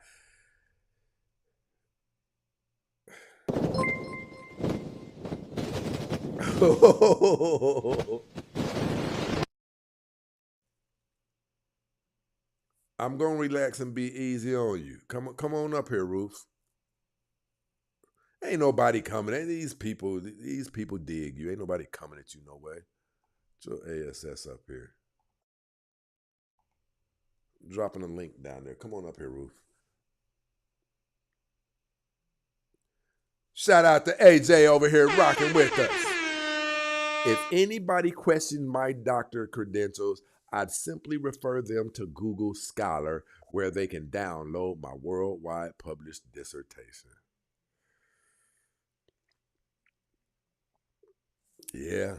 I'm gonna relax and be easy on you. Come on up here, Ruth. Ain't nobody coming. Ain't these people? These people dig you. Ain't nobody coming at you no way. Get your ASS up here. Dropping a link down there. Come on up here, Ruth. Shout out to AJ over here rocking with us. If anybody questions my doctor credentials, I'd simply refer them to Google Scholar, where they can download my worldwide published dissertation. Yeah.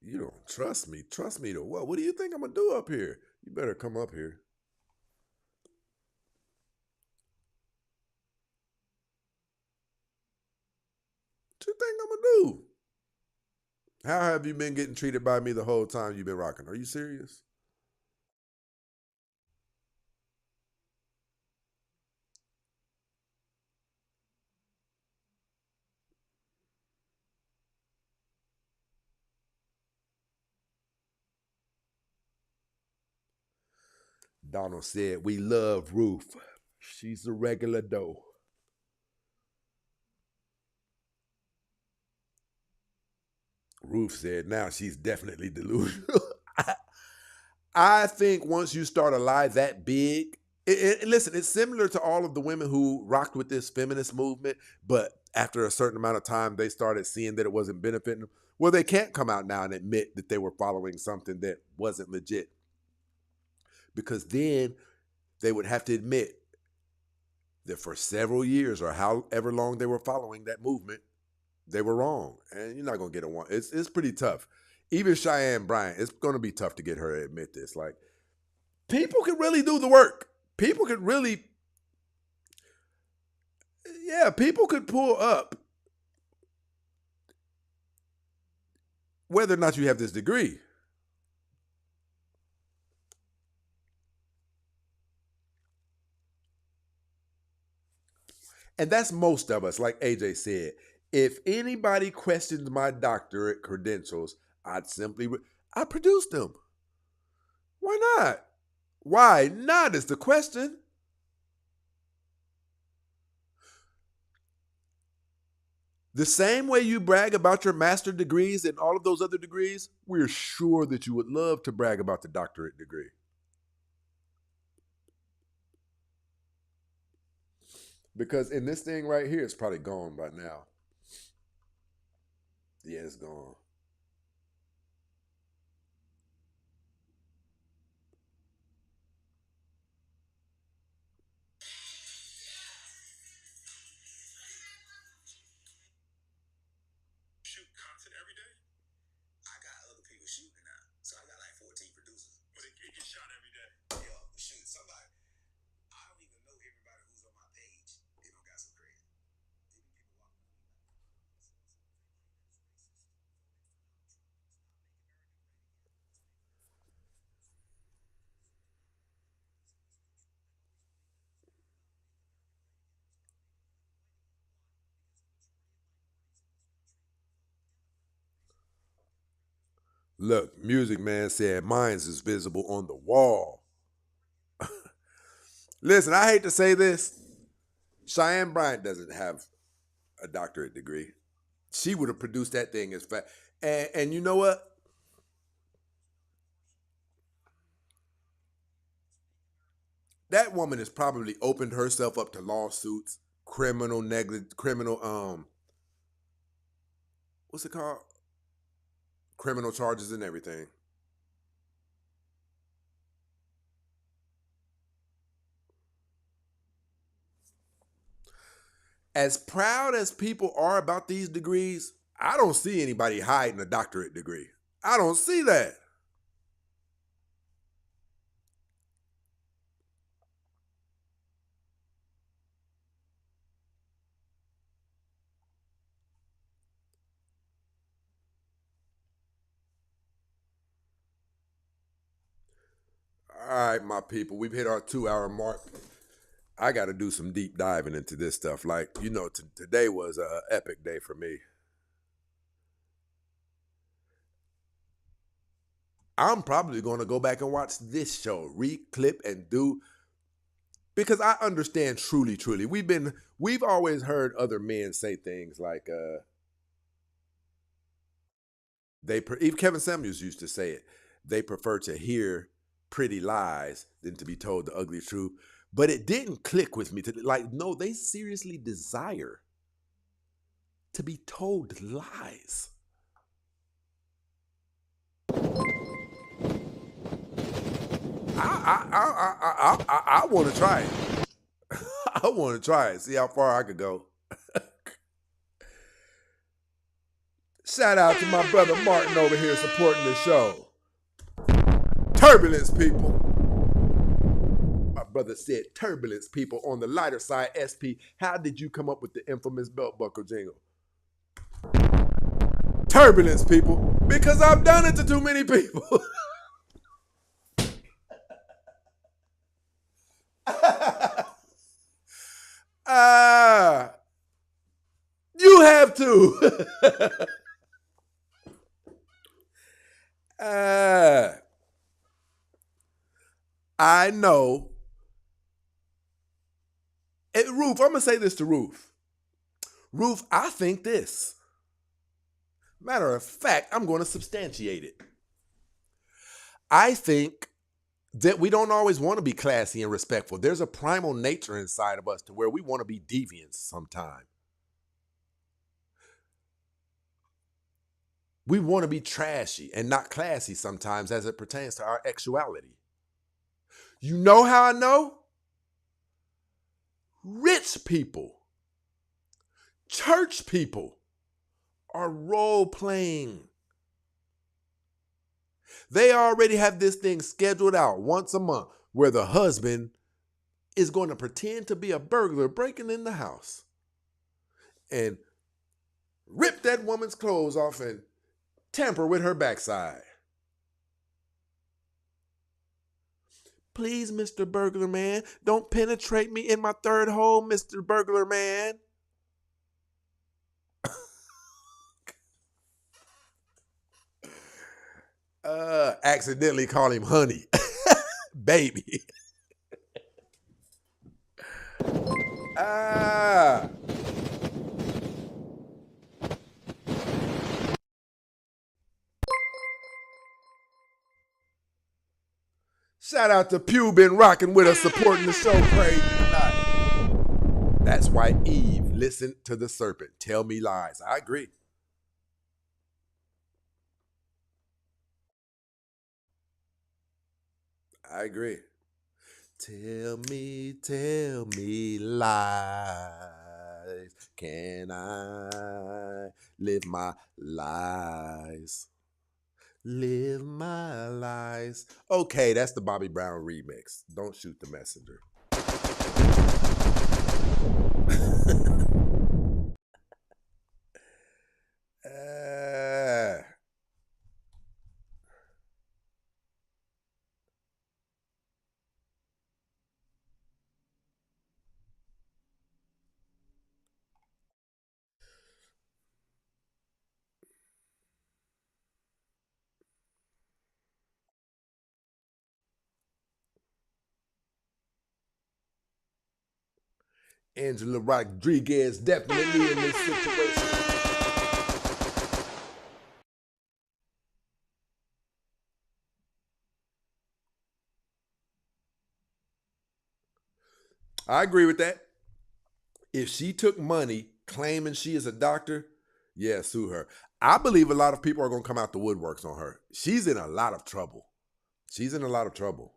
You don't trust me. Trust me to what? What do you think I'm going to do up here? You better come up here. What you think I'm going to do? How have you been getting treated by me the whole time you've been rocking? Are you serious? Donald said, "We love Ruth. She's a regular doe." Ruth said, "Now she's definitely delusional." I think once you start a lie that big, listen, it's similar to all of the women who rocked with this feminist movement, but after a certain amount of time, they started seeing that it wasn't benefiting them. Well, they can't come out now and admit that they were following something that wasn't legit, because then they would have to admit that for several years or however long they were following that movement, they were wrong. And you're not going to get a one. It's pretty tough. Even Cheyanne Bryant, it's going to be tough to get her to admit this. Like, people can really do the work. People could really, yeah, people could pull up whether or not you have this degree. And that's most of us, like AJ said. If anybody questions my doctorate credentials, I produce them. Why not? Why not is the question. The same way you brag about your master degrees and all of those other degrees, we're sure that you would love to brag about the doctorate degree. Because in this thing right here, it's probably gone by now. Yeah, it's gone. Shoot content every day? I got other people shooting now, so I got like 14 producers. But it gets shot every day. Yeah, shoot, somebody. I don't even know everybody who's on my page. They don't got some crazy. Even people walking around. Look, Music Man said mine's is visible on the wall. Listen, I hate to say this. Cheyenne Bryant doesn't have a doctorate degree. She would have produced that thing as fast. And you know what? That woman has probably opened herself up to lawsuits, criminal negligence, what's it called? Criminal charges and everything. As proud as people are about these degrees, I don't see anybody hiding a doctorate degree. I don't see that. All right, my people, we've hit our 2-hour mark. I got to do some deep diving into this stuff. Like, today was an epic day for me. I'm probably going to go back and watch this show, reclip and do, because I understand truly. We've always heard other men say things like, even Kevin Samuels used to say it. They prefer to hear pretty lies than to be told the ugly truth. But it didn't click with me. No, they seriously desire to be told lies. I want to try it. I want to try it. See how far I could go. Shout out to my brother Martin over here supporting the show. Turbulence, people. My brother said, turbulence, people. On the lighter side, SP, how did you come up with the infamous belt buckle jingle? Turbulence, people. Because I've done it to too many people. You have to. I know. Ruth, I'm going to say this to Ruth. Ruth, I think this. Matter of fact, I'm going to substantiate it. I think that we don't always want to be classy and respectful. There's a primal nature inside of us to where we want to be deviant sometimes. We want to be trashy and not classy sometimes as it pertains to our sexuality. You know how I know? Rich people, church people are role playing. They already have this thing scheduled out once a month where the husband is going to pretend to be a burglar breaking in the house and rip that woman's clothes off and tamper with her backside. Please, Mr. Burglar Man, don't penetrate me in my third hole, Mr. Burglar Man. Accidentally call him honey. Baby. Shout out to Pew, been rocking with us, supporting the show crazy tonight. That's why Eve listened to the serpent tell me lies. I agree. I agree. Tell me lies. Can I live my lies? Live my lies. Okay, that's the Bobby Brown remix. Don't shoot the messenger. Angela Rodriguez definitely in this situation. I agree with that. If she took money claiming she is a doctor, yeah, sue her. I believe a lot of people are going to come out the woodworks on her. She's in a lot of trouble. She's in a lot of trouble.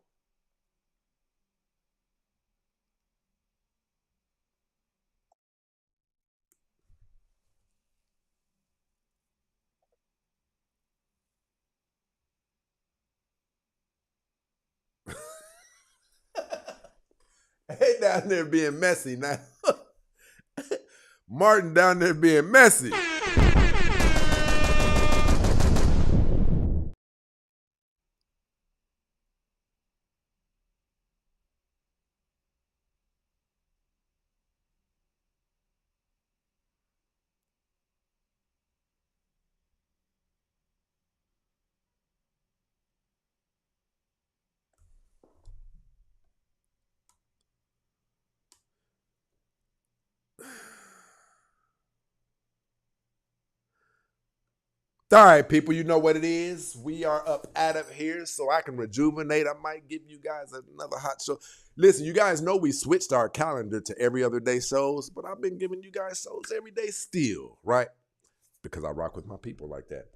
Hey, down there being messy now. Martin down there being messy. All right, people, you know what it is. We are up out of here so I can rejuvenate. I might give you guys another hot show. Listen, you guys know we switched our calendar to every other day shows, but I've been giving you guys shows every day still, right? Because I rock with my people like that.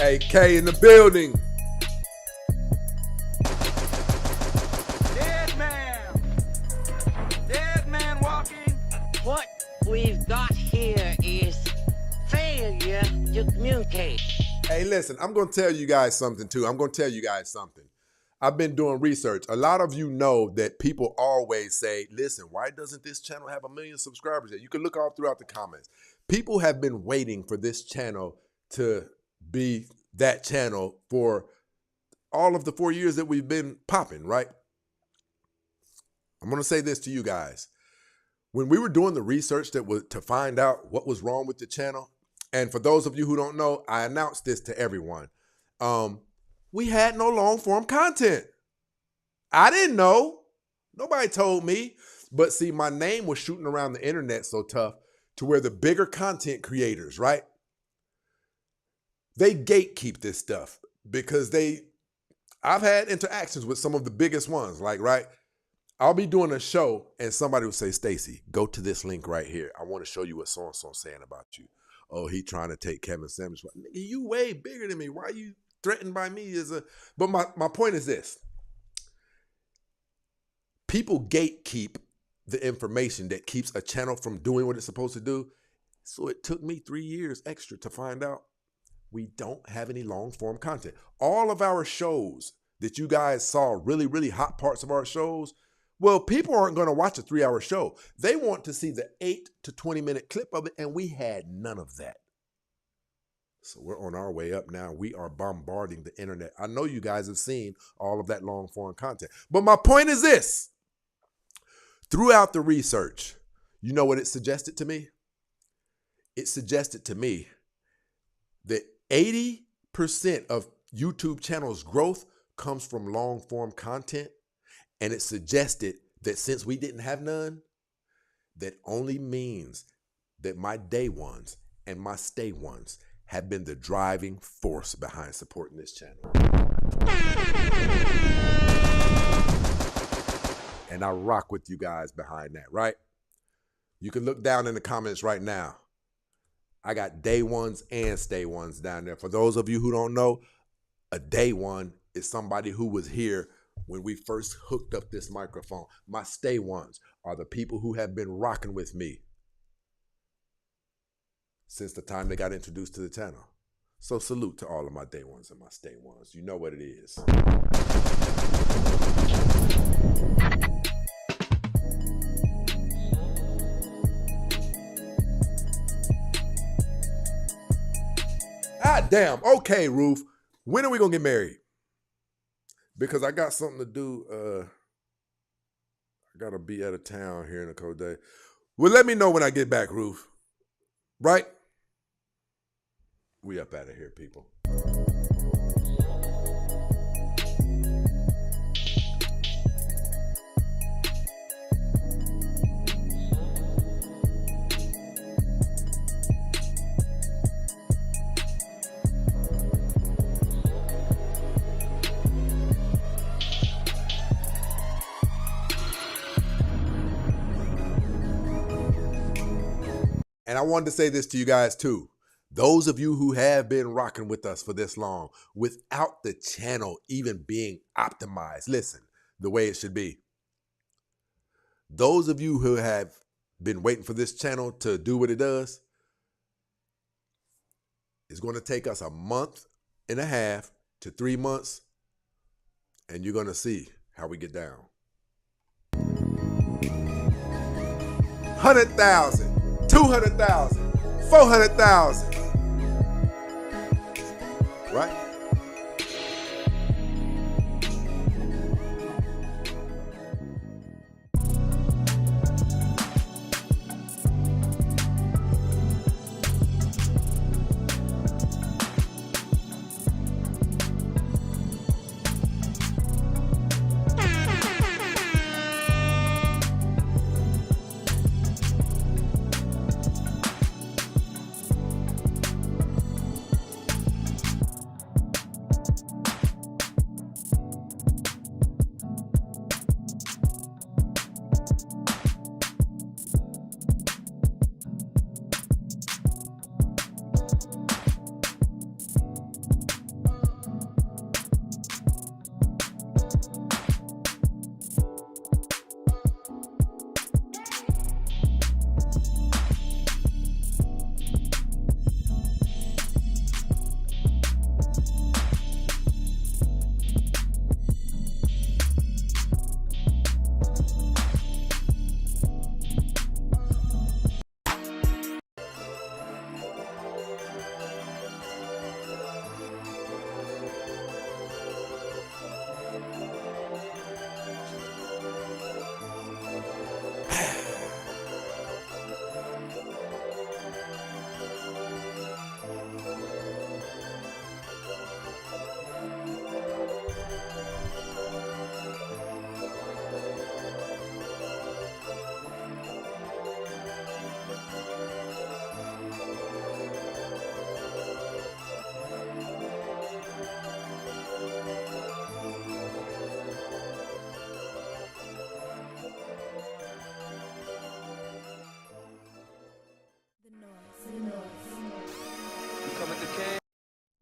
AK in the building. Dead man. Dead man walking. What we've got here is failure to communicate. Hey, listen, I'm going to tell you guys something, too. I've been doing research. A lot of you know that people always say, listen, why doesn't this channel have 1 million subscribers yet? You can look all throughout the comments. People have been waiting for this channel to be that channel for all of the 4 years that we've been popping, right? I'm going to say this to you guys. When we were doing the research that was to find out what was wrong with the channel, and for those of you who don't know, I announced this to everyone. We had no long form content. I didn't know. Nobody told me. But see, my name was shooting around the internet so tough to where the bigger content creators, right? They gatekeep this stuff because I've had interactions with some of the biggest ones, like, right? I'll be doing a show and somebody will say, Stacy, go to this link right here. I want to show you what so-and-so saying about you. Oh, he trying to take Kevin Samuels. Nigga, you way bigger than me. Why are you threatened by me? But my point is this. People gatekeep the information that keeps a channel from doing what it's supposed to do. So it took me 3 years extra to find out we don't have any long form content. All of our shows that you guys saw, really, really hot parts of our shows, well, people aren't going to watch a 3-hour show. They want to see the 8 to 20-minute clip of it, and we had none of that. So we're on our way up now. We are bombarding the internet. I know you guys have seen all of that long form content. But my point is this. Throughout the research, you know what it suggested to me? It suggested to me that 80% of YouTube channels' growth comes from long form content. And it suggested that since we didn't have none, that only means that my day ones and my stay ones have been the driving force behind supporting this channel. And I rock with you guys behind that, right? You can look down in the comments right now. I got day ones and stay ones down there. For those of you who don't know, a day one is somebody who was here when we first hooked up this microphone. My stay ones are the people who have been rocking with me since the time they got introduced to the channel. So salute to all of my day ones and my stay ones. You know what it is. God damn. Okay, Ruth. When are we gonna get married? Because I got something to do. I gotta be out of town here in a couple days. Well, let me know when I get back, Ruth. Right? We up out of here, people. And I wanted to say this to you guys too. Those of you who have been rocking with us for this long, without the channel even being optimized, listen, the way it should be. Those of you who have been waiting for this channel to do what it does, it's going to take us a month and a half to 3 months, and you're going to see how we get down. 100,000. 200,000, 400,000, right?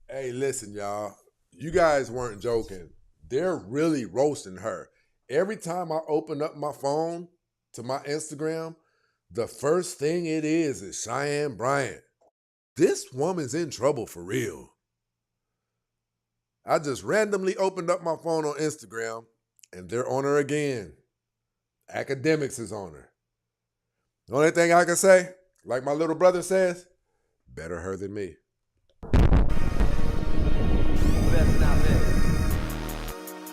Hey, listen, y'all. You guys weren't joking. They're really roasting her. Every time I open up my phone to my Instagram, the first thing it is Cheyanne Bryant. This woman's in trouble for real. I just randomly opened up my phone on Instagram, and they're on her again. Academics is on her. The only thing I can say, like my little brother says, better her than me.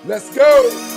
Let's go.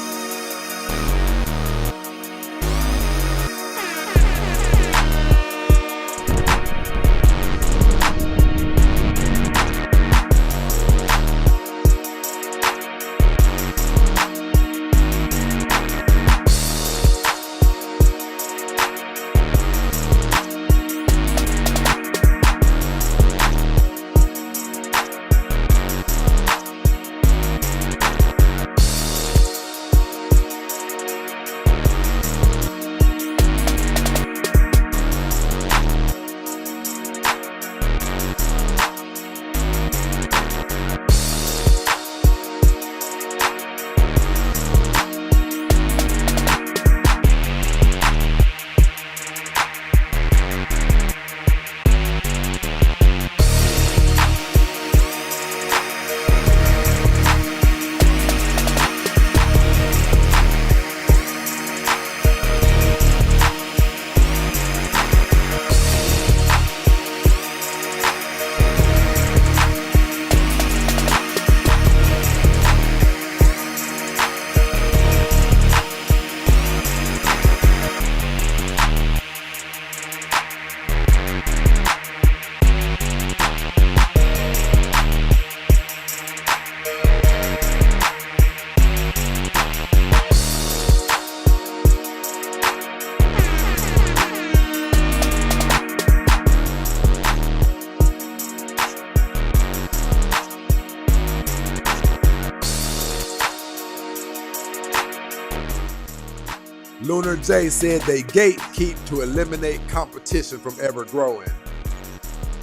Lunar J said they gatekeep to eliminate competition from ever growing.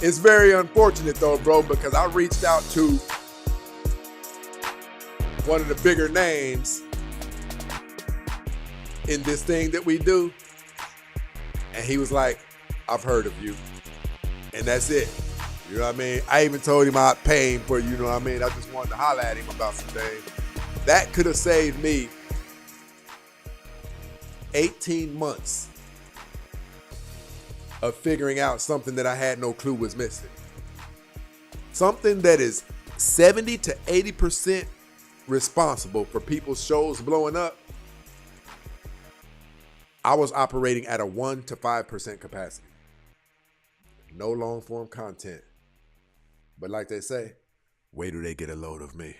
It's very unfortunate though, bro, because I reached out to one of the bigger names in this thing that we do, and he was like, I've heard of you. And that's it. You know what I mean? I even told him I'd pay him for, you know what I mean? I just wanted to holler at him about some things. That could have saved me 18 months of figuring out something that I had no clue was missing. Something that is 70 to 80% responsible for people's shows blowing up. I was operating at a 1 to 5% capacity. No long form content. But like they say, wait till they get a load of me.